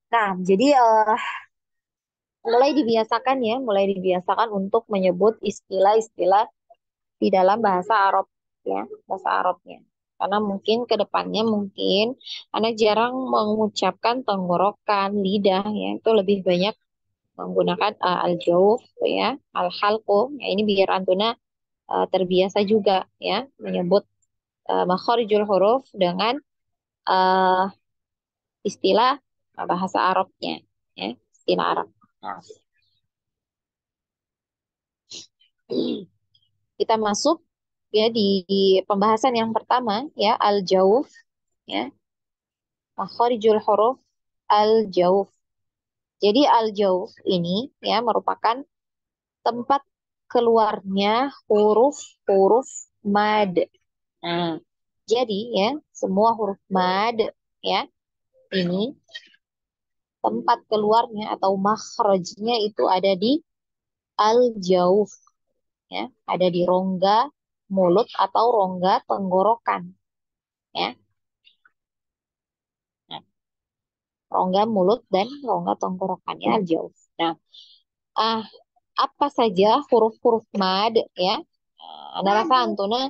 Nah, jadi mulai dibiasakan untuk menyebut istilah-istilah di dalam bahasa Arab ya, bahasa Arabnya. Karena mungkin ke depannya mungkin anak jarang mengucapkan tenggorokan, lidah ya, itu lebih banyak menggunakan al-jauf ya, al-halqu. Ya, ini biar Antuna terbiasa juga ya menyebut makharijul huruf dengan uh, istilah bahasa Arabnya ya, istilah Arab. Nah, kita masuk ya di pembahasan yang pertama ya, al-jauf ya, makharijul huruf al-jauf. Jadi al-jauf ini ya merupakan tempat keluarnya huruf-huruf mad. Nah, jadi ya semua huruf mad ya ini tempat keluarnya atau makhrajnya itu ada di al-jauf ya, ada di rongga mulut atau rongga tenggorokan ya. Nah, rongga mulut dan rongga tenggorokannya al-jauf. Nah, ah, apa saja huruf-huruf mad ya? Anda rasa Antuna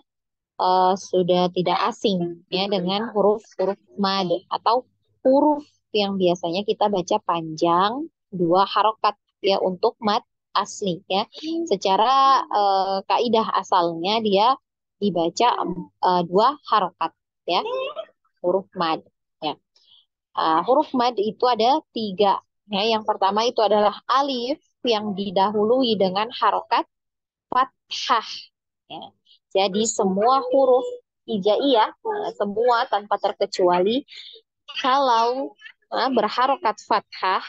sudah tidak asing ya dengan huruf-huruf mad atau huruf yang biasanya kita baca panjang dua harokat ya untuk mad asli ya. Secara kaidah asalnya dia dibaca dua harokat ya, huruf mad ya. Huruf mad itu ada tiga ya. Yang pertama itu adalah alif yang didahului dengan harokat fathah ya. Jadi semua huruf hijaiyah, semua tanpa terkecuali kalau berharokat fathah,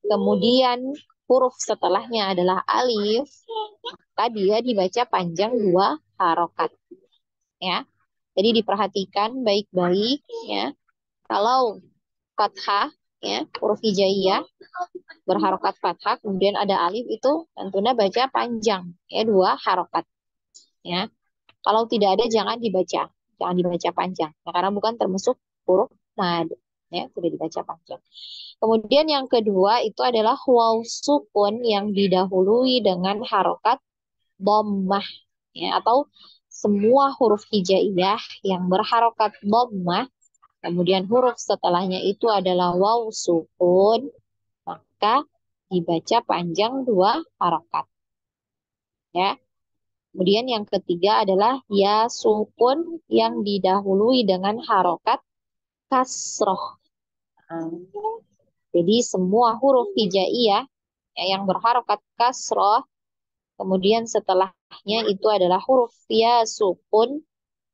kemudian huruf setelahnya adalah alif, maka dia dibaca panjang dua harokat. Ya, jadi diperhatikan baik-baik ya. Kalau fathah, ya huruf hijaiyah berharokat fathah, kemudian ada alif itu tentunya baca panjang ya dua harokat. Ya, kalau tidak ada jangan dibaca panjang, nah, karena bukan termasuk huruf mad. Ya, tidak dibaca panjang. Kemudian yang kedua itu adalah waw sukun yang didahului dengan harokat dhammah ya, atau semua huruf hijaiyah yang berharokat dhammah, kemudian huruf setelahnya itu adalah waw sukun, maka dibaca panjang dua harokat. Ya. Kemudian yang ketiga adalah ya sukun yang didahului dengan harokat kasroh. Jadi semua huruf hijaiyah yang berharokat kasroh, kemudian setelahnya itu adalah huruf ya sukun,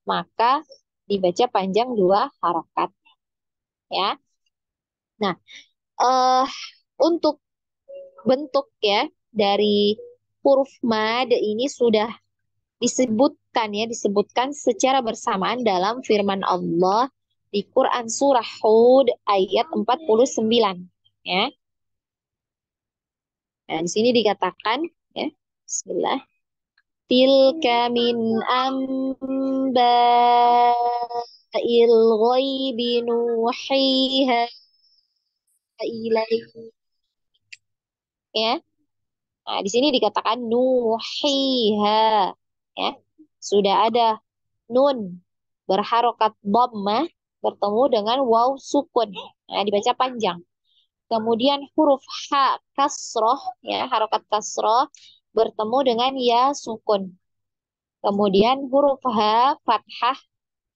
maka dibaca panjang dua harokat. Ya. Nah, untuk bentuk ya dari huruf mad ini sudah disebutkan secara bersamaan dalam firman Allah di Quran surah Hud ayat 49 ya. Nah, di sini dikatakan ya, bismillah, tilka min amba'il ghaibi nuhiha ilaik ya. Nah, di sini dikatakan nuhiha ya. Sudah ada nun berharokat dhammah bertemu dengan waw sukun. Nah, dibaca panjang. Kemudian huruf ha kasroh ya, harokat kasroh bertemu dengan ya sukun. Kemudian huruf ha fathah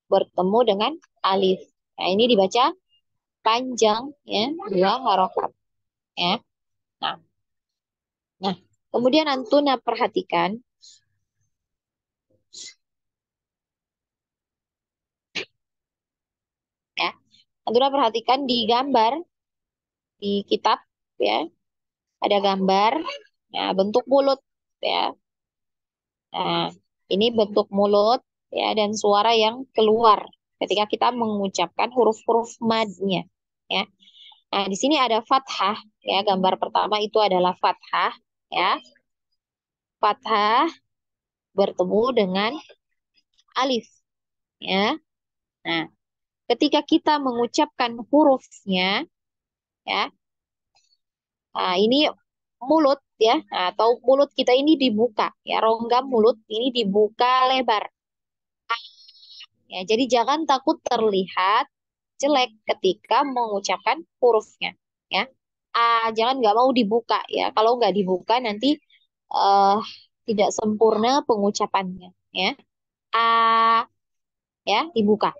bertemu dengan alif. Nah, ini dibaca panjang ya, dua harokat ya. Nah, nah, kemudian Antuna perhatikan ya. Antuna perhatikan di gambar di kitab ya, ada gambar ya bentuk mulut ya. Nah, ini bentuk mulut ya dan suara yang keluar ketika kita mengucapkan huruf-huruf madnya ya. Nah, di sini ada fathah ya. Gambar pertama itu adalah fathah ya. Fathah bertemu dengan alif ya. Nah, ketika kita mengucapkan hurufnya ya. Nah, ini mulut ya, atau mulut kita ini dibuka ya, rongga mulut ini dibuka lebar. Ya, jadi jangan takut terlihat jelek ketika mengucapkan hurufnya ya. Jangan nggak mau dibuka ya. Kalau nggak dibuka nanti eh, tidak sempurna pengucapannya ya. A ya dibuka.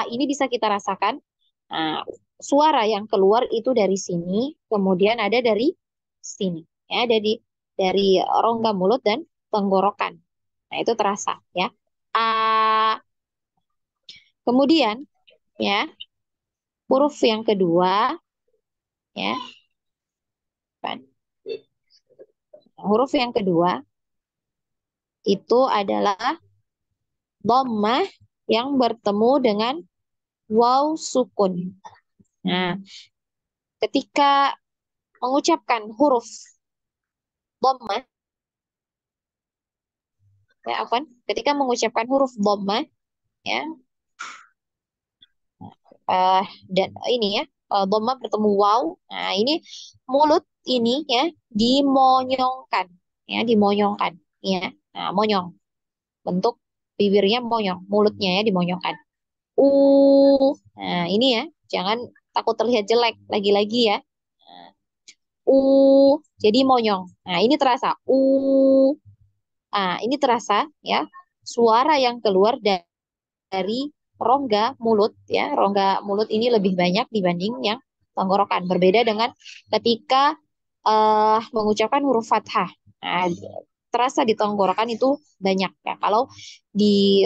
Ini bisa kita rasakan. Nah, suara yang keluar itu dari sini, kemudian ada dari sini ya, dari rongga mulut dan tenggorokan. Nah, itu terasa ya. A kemudian ya, huruf yang kedua ya. Kan? Huruf yang kedua itu adalah dhammah yang bertemu dengan waw sukun. Nah, ketika mengucapkan huruf dhammah ya, ketika mengucapkan huruf dhammah ya, dan ini ya, dhammah bertemu waw. Nah, ini mulut ini ya dimonyongkan ya, dimonyongkan ya. Nah, monyong. Bentuk bibirnya monyong, mulutnya ya dimonyongkan. Nah, ini ya, jangan takut terlihat jelek lagi-lagi ya. Jadi monyong. Nah, ini terasa. Ini terasa ya, suara yang keluar dari rongga mulut ya. Rongga mulut ini lebih banyak dibanding yang tenggorokan. Berbeda dengan ketika mengucapkan huruf fathah. Nah, terasa di tenggorokan itu banyak ya. Kalau di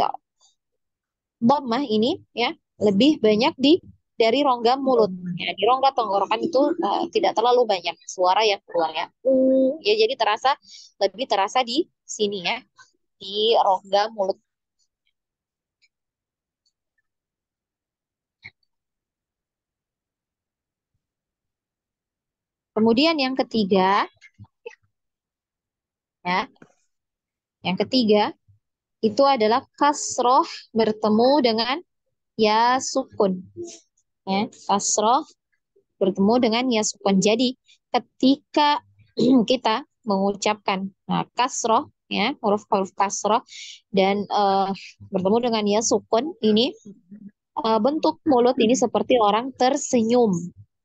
dhammah ini ya lebih banyak dari rongga mulut ya. Di rongga tenggorokan itu tidak terlalu banyak suara yang keluar ya. Ya jadi lebih terasa di sini ya, di rongga mulut. Kemudian yang ketiga ya, yang ketiga itu adalah kasroh bertemu dengan ya sukun ya. Kasroh bertemu dengan ya sukun. Jadi ketika kita mengucapkan kasroh ya, huruf-huruf kasroh dan bertemu dengan ya sukun ini, bentuk mulut ini seperti orang tersenyum.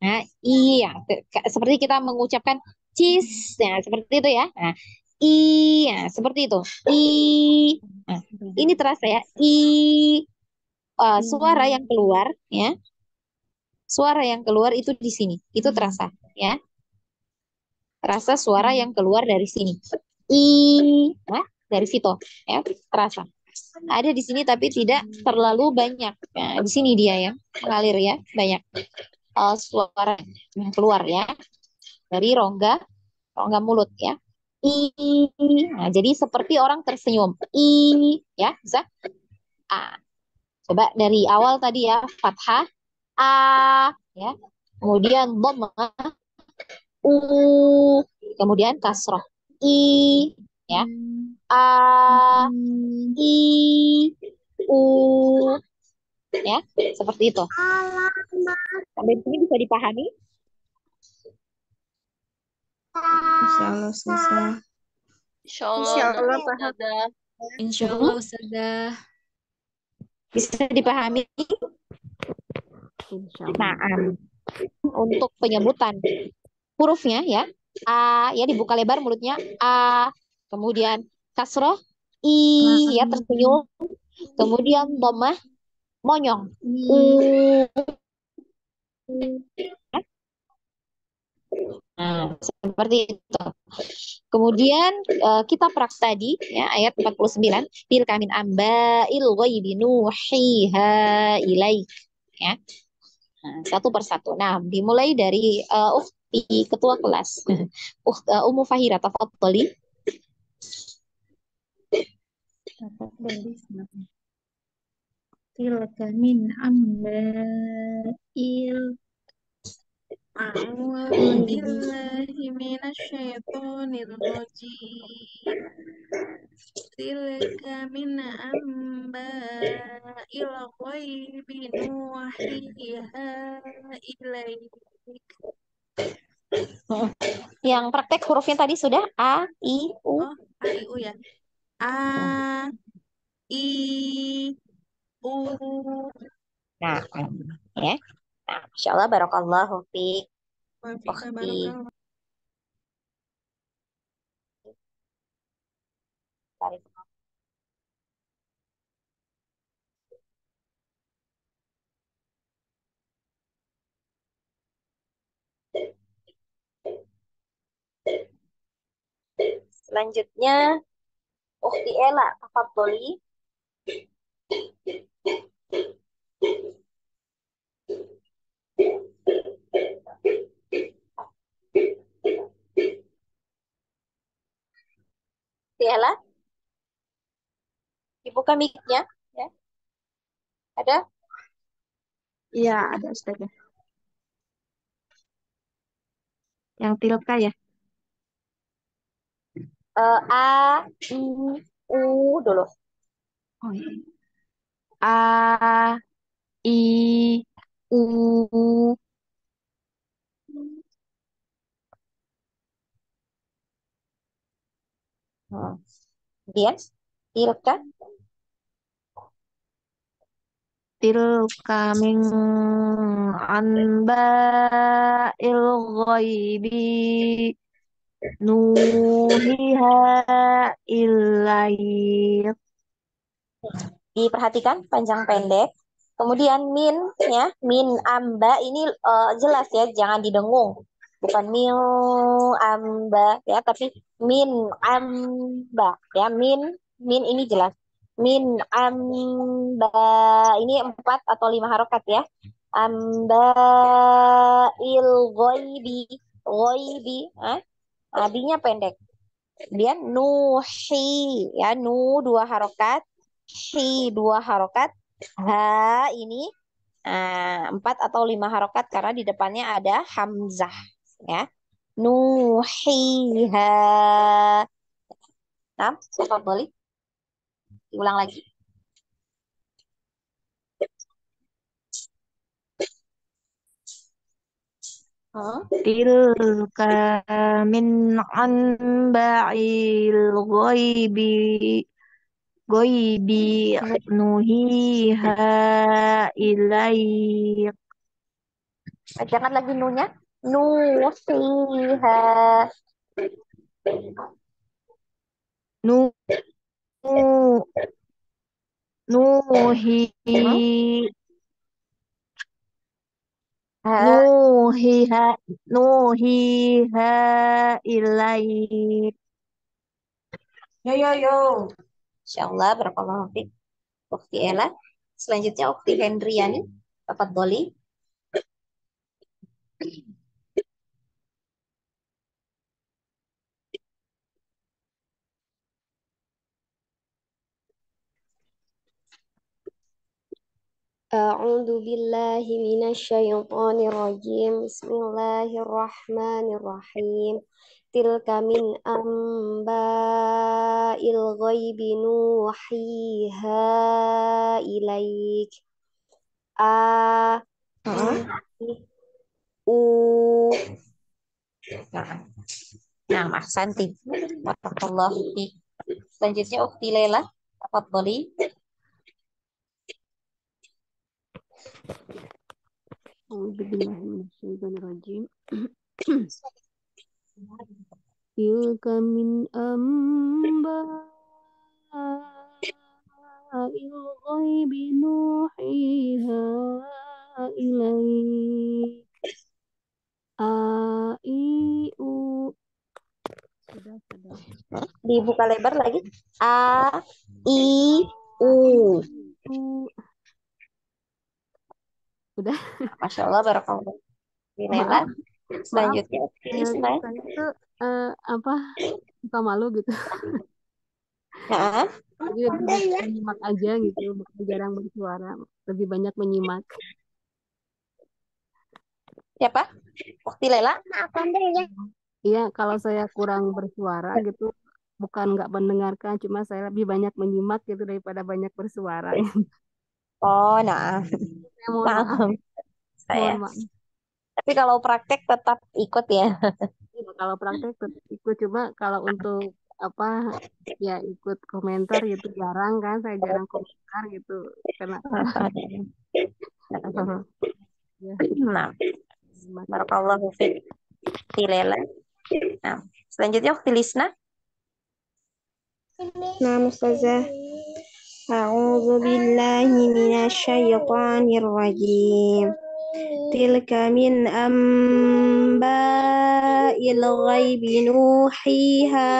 Nah, iya, seperti kita mengucapkan cheese ya, seperti itu ya. Nah, iya, seperti itu. Nah, ini terasa ya. Suara yang keluar ya. Suara yang keluar itu di sini. Itu terasa ya. Terasa suara yang keluar dari sini. Dari situ ya, terasa. Ada di sini tapi tidak terlalu banyak. Nah, di sini dia ya, mengalir ya, banyak suara yang keluar ya dari rongga mulut ya. Nah, jadi seperti orang tersenyum. Ya, bisa. Coba dari awal tadi ya, fathah ya. Kemudian dhammah kemudian kasroh ya. Ya, seperti itu. Sampai sini bisa dipahami? Insya Allah susah. Insyaallah Ustazah. Insyaallah Ustazah. Bisa dipahami? Nah, untuk penyebutan hurufnya ya, ya dibuka lebar mulutnya, kemudian kasroh, ya tersenyum, kemudian dhammah, monyong, Nah, seperti itu. Kemudian kita praktek tadi ya ayat 49, tilka min amba'il ghaibi nuhiha ilaik ya. Nah, satu persatu. Nah, dimulai dari Ukhti ketua kelas. Ummu Fahira, tafadhali. Tilka min amba'il. A'udzu billahi minasyaitonir rajim. Tilka min amba'il ghaibi nuhiha ilaik. Yang praktek hurufnya tadi sudah A, I, U. Oh, A, I, U ya. A, I, U. Nah, ya. Nah, Masya Allah, barakallahu fiik. Wa fika Ukhti. barakallah. Selanjutnya, Ukhti Ela, tafadholi. Ukhti Ela, dibuka mic-nya, ya. Ada? Iya, ada Ustaz ya. Yang tilka ya. A, I, U dulu. Oh iya. A, I, U. Kemudian, tilka. Tilka min anba'il ghaibi nuhiha ilaik. Diperhatikan panjang pendek. Kemudian min, ya, min amba ini jelas ya, jangan didengung. Bukan min amba ya, tapi min amba ya, min ini jelas. Min amba ini 4 atau 5 harokat ya. Amba il goibi, abinya pendek. Kemudian nuhi ya, nu 2 harokat, hi 2 harokat, ha ini 4 atau 5 harokat karena di depannya ada hamzah ya. Nuhiha. Nah, siapa boleh diulang lagi. Tilka min anba'il ghaibi nuhiha ilaik. Jangan lagi nunya. Nuhiha. Nu nuhi nuhiha ilaik. Yo. Insyaallah, barakallahu fiik. Ukti Ella. Selanjutnya Ukti Hendriani. Tafadholi. A'udzu billahi minasyaitonir rajim. Bismillahirrahmanirrahim. Tilka min amba'il ghaibi nuhiha ilaik. A, I, U. Nah, ahsanti. Barakallahu fiik. Selanjutnya Ukti Lela. Tafadholi. A'udzubillahiminasyaitonirrajim. Tilka min amba'il ghaibi nuhiha ilaik. A, I, U. Sudah. Dibuka lebar lagi. A, I, U. Udah. Masya Allah, barakallahu. Lela. Selanjutnya Ukti Isma. Saya tuh apa suka malu gitu. Ya. Jadi lebih banyak menyimak aja gitu, bukan jarang bersuara, lebih banyak menyimak. Siapa? Ukti Lela? Iya, kalau saya kurang bersuara gitu, bukan nggak mendengarkan, cuma saya lebih banyak menyimak gitu daripada banyak bersuara. Oh, nah. Saya mohon Nah, maaf, mohon saya. maaf. Tapi kalau praktek tetap ikut ya. Iya, kalau praktek tetap ikut, cuma kalau untuk apa ya ikut komentar gitu jarang kan, saya jarang komentar gitu, karena ya Nah, menyimak gitu. barakallahu fiik. Ukti Lela. Nah, selanjutnya Ukti Lisna. Nah, Ustazah. A'udzu billahi minasyaitonir rajim. Tilka min amba'il ghaibi nuhiha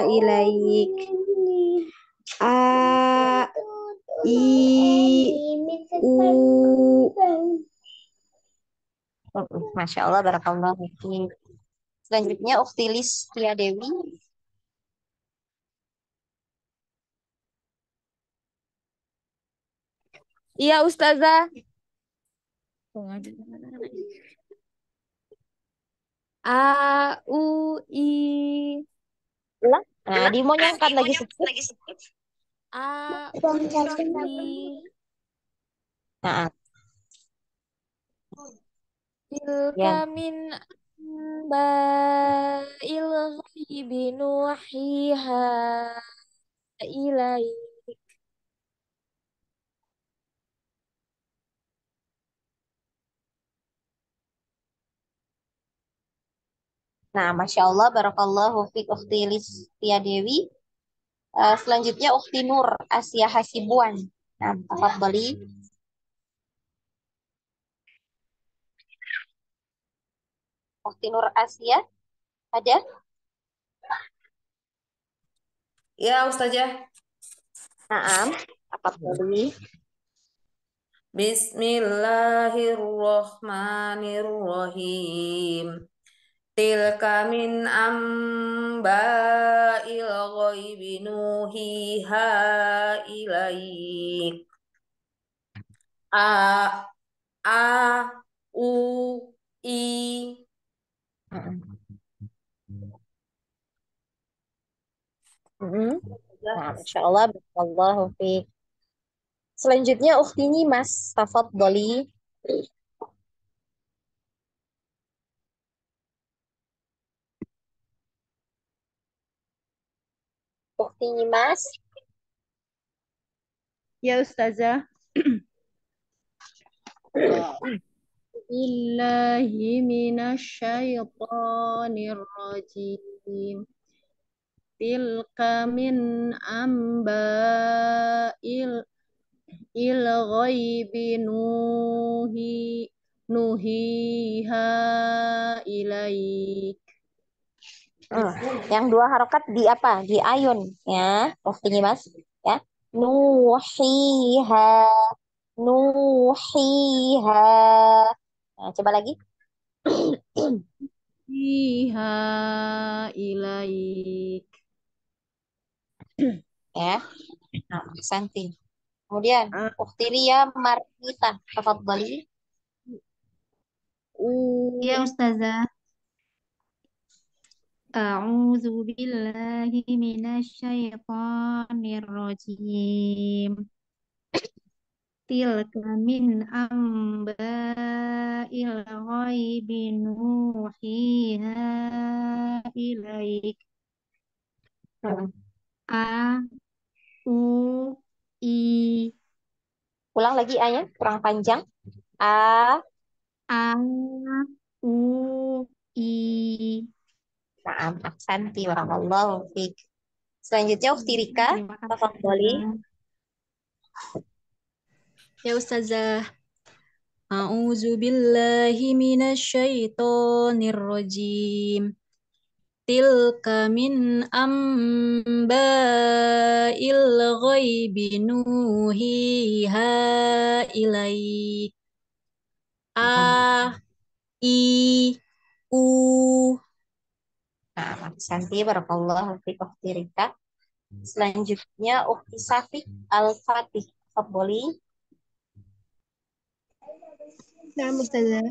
ilaik. A I U. Masya Allah, barakallahu fiik. Selanjutnya Ukti Listia Dewi. Iya, Ustazah. A, U, I. Nah, dimonyongkan lagi sedikit. A, U, I. Nah, Tilka ya. min amba'il ghaibi nuhiha ilai. Nah, Masya Allah, barakallahu fiik Ukti Listia Dewi. Selanjutnya Ukti Nur Asia Hasibuan. Nah, tafadhali. Ukti Nur Asia, ada? Ya, Ustazah. Naam, tafadhali. Bismillahirrohmanirrohim. Tilka min amba'il ghaibi nuhiha ilaik. A A U I. Nah, Masya Allah, barakallahu fiik. Selanjutnya Ukti Mas, tafadhali. Ukti Mas. Ya Ustazah. Billahi minasyaitonir rajim. Tilka min amba'il ghaibi nuhiha ilaik. Yang dua harokat di apa? Di ayun ya. Ukti Mas, ya. Nuhiha, nuhiha. Nah, coba lagi. Fiha ilaik. Ya. Nah, Santi. Kemudian Ukti Ria Marnita, tafadhali. Ya Ustazah. A'udzu billahi minasyaitonir rajim. Tilka min amba'il ghaibi nuhiha ilaik. A, U, I. Ulang lagi A-nya, kurang panjang. A, A, U, I. Naam, Santi, barakallahu fiik. Selanjutnya Ukti Rika, Terima kasih tafadhali. Ustazah. Ya Ustazah. A'udzu billahi minasyaitonir rajim. Tilka min amba'il ghaibi nuhiha ilaik. A, I, U. Nah, Santi, barakallahu fiik Ukti Rika. Selanjutnya Ukti Safi Al-Fatih. Fadholi. Nah, Ustazah.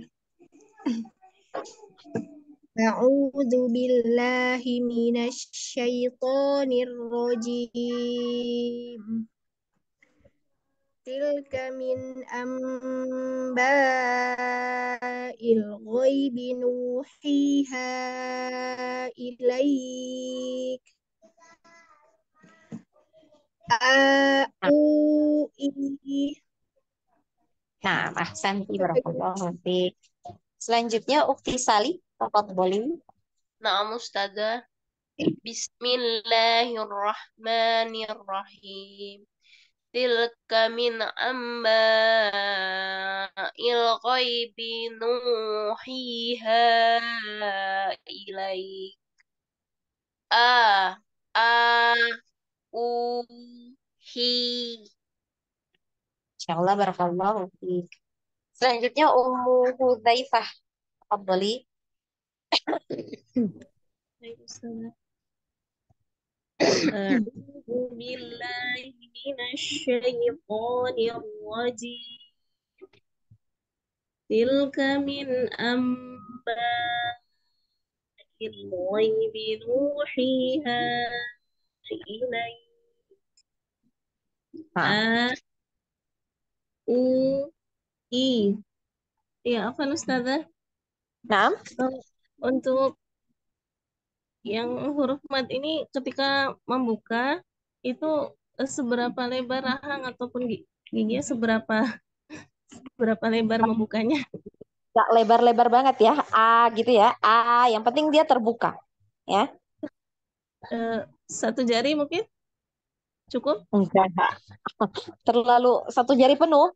A'udzu billahi minasyaitonir rajim. Tilka min amba'il ghaibi nuhiha ilaik. Nah, ahsanti barakallahu fiik. Selanjutnya Ukti Sali. Tafadholi. Naam Ustazah. Bismillahirrahmanirrahim. Tilka min amba'il ghaibi nuhiha ilaik. A A U Hi. Insyaallah barakallahu fiik. Selanjutnya Ummu Hudzaifah. Tafadholi. Baik, Ustazah. A'udzu billahi minasyaitonir rajim. Tilka min amba'il ghaibi nuhiha ilaik. Nah, A U I. Ya, apa Ustazah? nah, Untuk yang huruf mat ini ketika membuka itu seberapa lebar rahang ataupun giginya berapa lebar membukanya? nggak lebar-lebar banget ya. A gitu ya. A, yang penting dia terbuka. Ya. Satu jari mungkin cukup? Enggak. Terlalu satu jari penuh?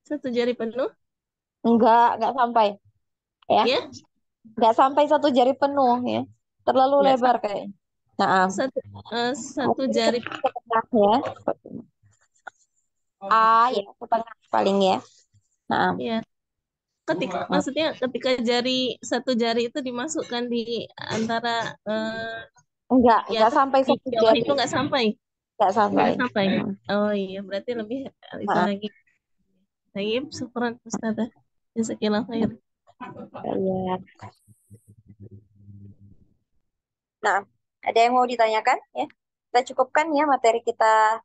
Satu jari penuh? Enggak sampai. Ya. Ya? Enggak sampai satu jari penuh ya. Terlalu Nggak lebar kayaknya. Nah, satu jari setengah ya. A ya, setengah paling ya. Nah, ya. Maksudnya ketika satu jari itu dimasukkan di antara di enggak atas sampai di satu bawah jari. itu nggak sampai. Enggak sampai. Nggak sampai. Oh iya, berarti lebih itu Nah, lagi. Baik, syukran Ustazah. Jazakallahu khair. iya. Nah, ada yang mau ditanyakan ya? Kita cukupkan ya materi kita.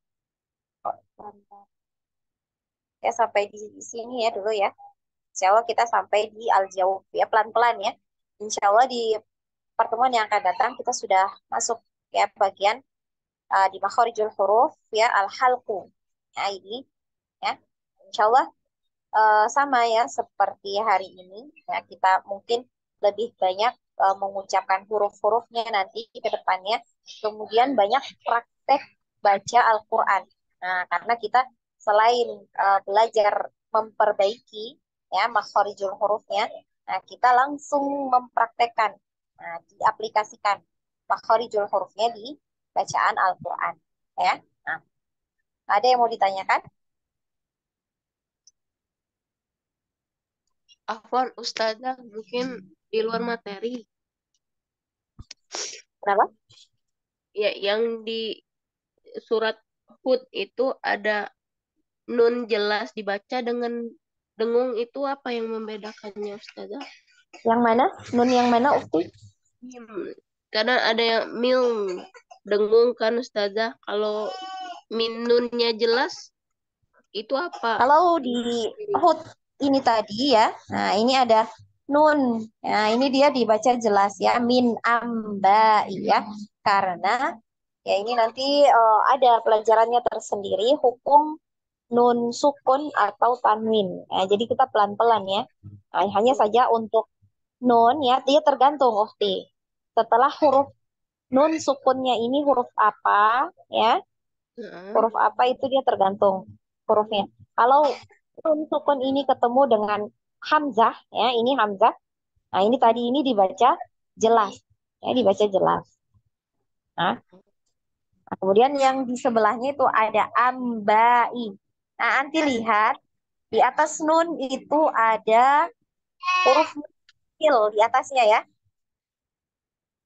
Ya sampai di sini ya dulu ya. Insya Allah kita sampai di al-jawab ya pelan-pelan ya. Insya Allah di pertemuan yang akan datang kita sudah masuk ya bagian di makharijul huruf ya al-halqu. Nah ini ya. Insya Allah sama ya seperti hari ini ya kita mungkin lebih banyak mengucapkan huruf-hurufnya nanti ke depannya. Kemudian banyak praktek baca Al-Quran. Nah, karena kita selain belajar memperbaiki ya makharijul hurufnya, nah kita langsung mempraktekkan, nah, diaplikasikan makharijul hurufnya di bacaan Al-Quran. Ya, nah, ada yang mau ditanyakan? Afwan Ustazah, mungkin di luar materi. Kenapa? Ya, yang di surat Hud itu ada nun jelas dibaca dengan dengung, itu apa yang membedakannya Ustazah? Yang mana? Nun yang mana, Ukti? Karena ada yang mil dengung kan Ustazah. Kalau min nunnya jelas itu apa? Kalau di Hud ini tadi ya, nah ini ada nun. Nah ini dia dibaca jelas ya, min amba ya. Karena ya ini nanti ada pelajarannya tersendiri hukum nun sukun atau tanwin. Nah, jadi kita pelan-pelan ya. Nah, hanya saja untuk nun ya, dia tergantung Ukti. Setelah huruf nun sukunnya ini huruf apa ya? Huruf apa itu dia tergantung hurufnya. Kalau nun sukun ini ketemu dengan hamzah ya, ini hamzah. Nah, ini tadi ini dibaca jelas. Ya, dibaca jelas. Nah, kemudian yang di sebelahnya itu ada ambai. Nah, nanti lihat di atas nun itu ada huruf kecil di atasnya ya.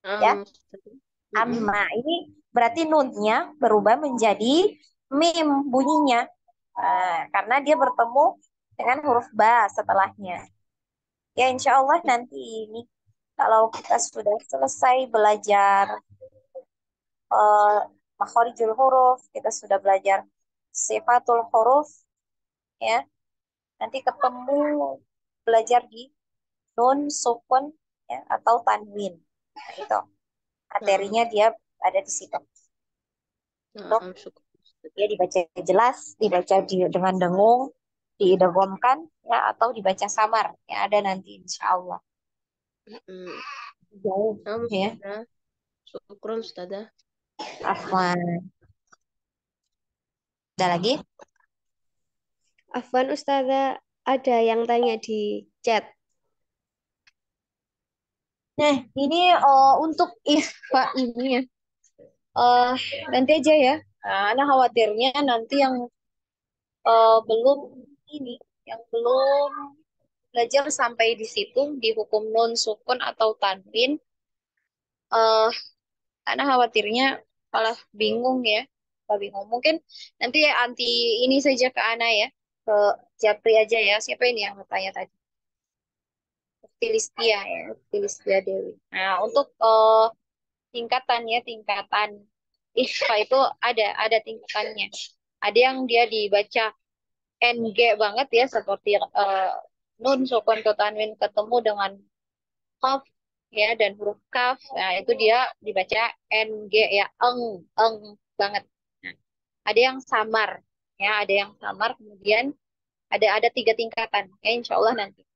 Ya. Amma ini berarti nunnya berubah menjadi mim bunyinya. Karena dia bertemu dengan huruf ba setelahnya. Ya, insya Allah nanti ini kalau kita sudah selesai belajar makhorijul huruf, kita sudah belajar sifatul huruf, ya. Nanti ketemu belajar di nun, sukun, ya, atau tanwin. Nah, itu materinya dia ada di situ. Dia dibaca jelas, dibaca dengan dengung, diidghamkan, ya, atau dibaca samar. Ya, ada nanti insya Allah. Jauh, ya. Syukron, Ustazah. Afwan. Ada lagi? Afwan Ustazah, ada yang tanya di chat. Nah, ini untuk ikhfa ini ya. Nanti aja ya. Ana khawatirnya nanti yang belum ini, yang belum belajar sampai di situ di hukum nun, sukun atau tanwin, Ana khawatirnya malah bingung ya. Bingung. Mungkin nanti ya anti ini saja ke Ana ya, ke Japri aja ya. Siapa ini yang bertanya tadi? Filistia ya, Filistia Dewi. Nah, untuk tingkatan ya, tingkatan ikhfa itu ada tingkatannya. Ada yang dia dibaca NG banget ya, seperti nun, sukun, atau tanwin ketemu dengan qaf ya, dan huruf kaf. Nah, itu dia dibaca NG ya, eng banget. Nah, ada yang samar ya, ada yang samar, kemudian ada 3 tingkatan ya, insya Allah nanti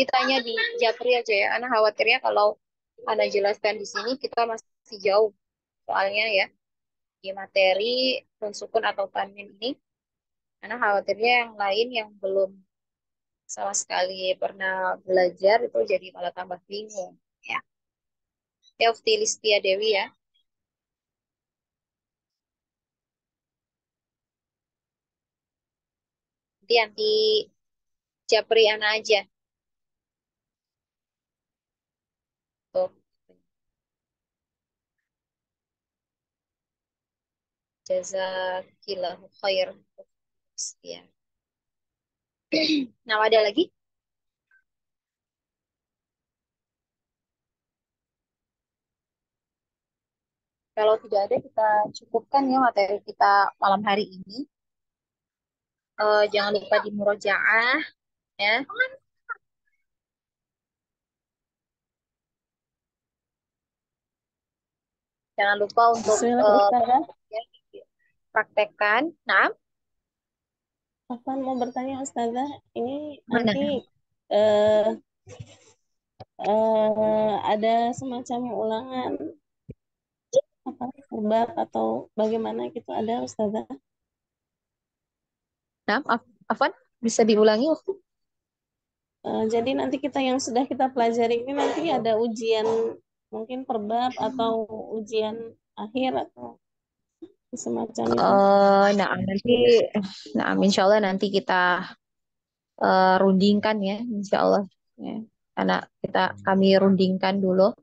tanya di Japri aja ya. Ana khawatirnya kalau Ana jelaskan di sini kita masih jauh soalnya ya, di materi nun, sukun atau tanwin ini. Ana khawatirnya yang lain yang belum sama sekali pernah belajar itu jadi malah tambah bingung ya. Ufti Listia Dewi ya. Nanti Japri Ana aja. Tuh. Jazakillahu khair. Ya. Nah, ada lagi? Kalau tidak ada, kita cukupkan ya materi kita malam hari ini. Jangan lupa di murojaah ya. Jangan lupa untuk praktekkan. Nah, Afwan mau bertanya Ustazah, ini mana? nanti ada semacam ulangan apa bab atau bagaimana gitu ada Ustazah? Nah, Afwan, bisa diulangi waktu? Jadi nanti kita yang sudah kita pelajari ini nanti ada ujian mungkin per bab atau ujian akhir atau semacam itu. Insya Allah nanti kita rundingkan ya, insya Allah ya. Karena kami rundingkan dulu.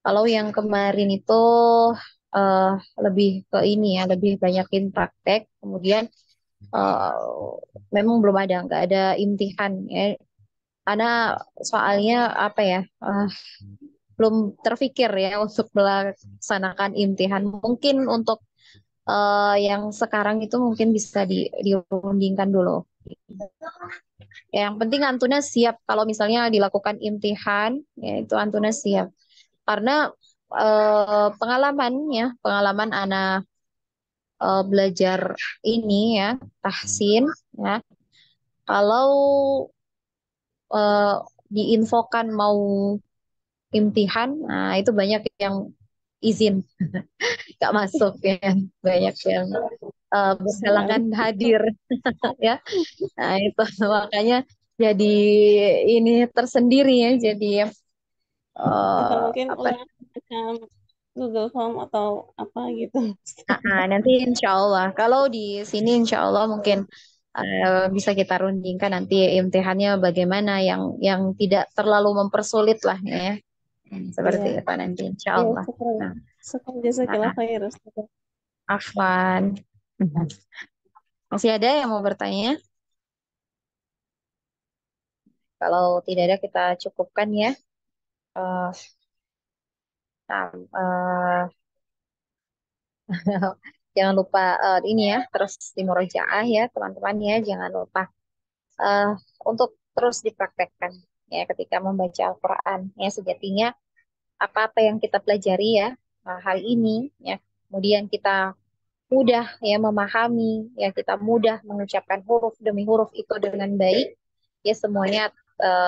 Kalau yang kemarin itu uh, lebih ke ini ya, lebih banyakin praktek. Kemudian memang belum ada, nggak ada imtihan ya. Karena soalnya apa ya, belum terfikir ya untuk melaksanakan imtihan. Mungkin untuk yang sekarang itu mungkin bisa dirundingkan dulu. Ya, yang penting Antuna siap kalau misalnya dilakukan imtihan, ya itu Antuna siap. Karena pengalaman anak belajar ini ya, tahsin ya. Kalau diinfokan mau imtihan, nah itu banyak yang izin gak masuk ya, banyak yang berhalangan hadir ya. Nah itu makanya jadi ini tersendiri ya, jadi atau mungkin ulangan macam Google Form atau apa gitu. Nanti insya Allah kalau di sini insya Allah mungkin bisa kita rundingkan nanti imtihannya bagaimana yang tidak terlalu mempersulit lah ya. Seperti itu nanti insya Allah. Jasakillah khair Ustazah. Afwan. Masih ada yang mau bertanya? Kalau tidak ada kita cukupkan ya. Eh, nah, jangan lupa ini ya, terus di murojaah ya teman-teman ya. Jangan lupa eh, untuk terus dipraktekkan ya ketika membaca Al-Quran ya sejatinya apa-apa yang kita pelajari ya hari ini ya kemudian kita mudah ya memahami ya kita mudah mengucapkan huruf demi huruf itu dengan baik ya semuanya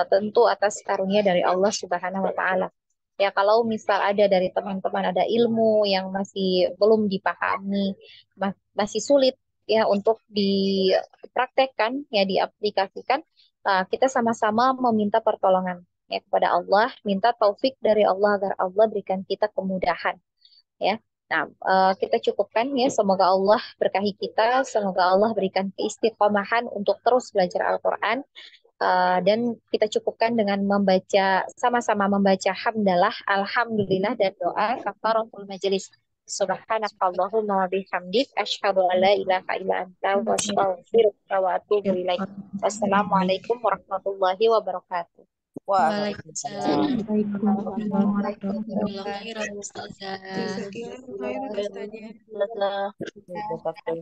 tentu atas karunia dari Allah Subhanahu wa taala. Ya kalau misal ada dari teman-teman ada ilmu yang masih belum dipahami, masih sulit ya untuk dipraktekkan ya diaplikasikan, kita sama-sama meminta pertolongan ya kepada Allah, minta taufik dari Allah agar Allah berikan kita kemudahan ya. Nah, kita cukupkan ya. Semoga Allah berkahi kita, semoga Allah berikan keistiqomahan untuk terus belajar Al-Quran. Dan kita cukupkan dengan membaca sama-sama membaca hamdalah, alhamdulillah dan doa kafaratul majelis. Subhanakallahumma wa bihamdik asyhadu an la ilaha illa anta wa astaghfiruka wa atubu ilaik. Wassalamualaikum warahmatullahi wabarakatuh. Waalaikumsalam Waalaikumsalam warahmatullahi warahmatullahi wabarakatuh, Ustazah. Jazakallahu khairan Ustazah.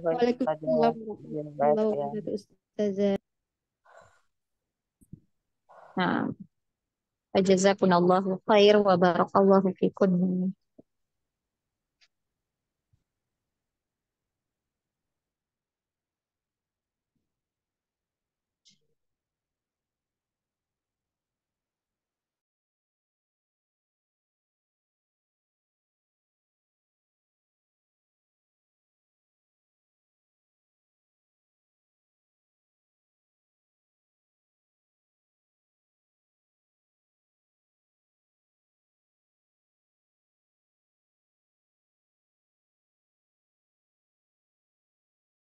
Waalaikumsalam warahmatullahi wabarakatuh, Ustazah. Nah, jazakumullahu khair wa barakallahu fikum.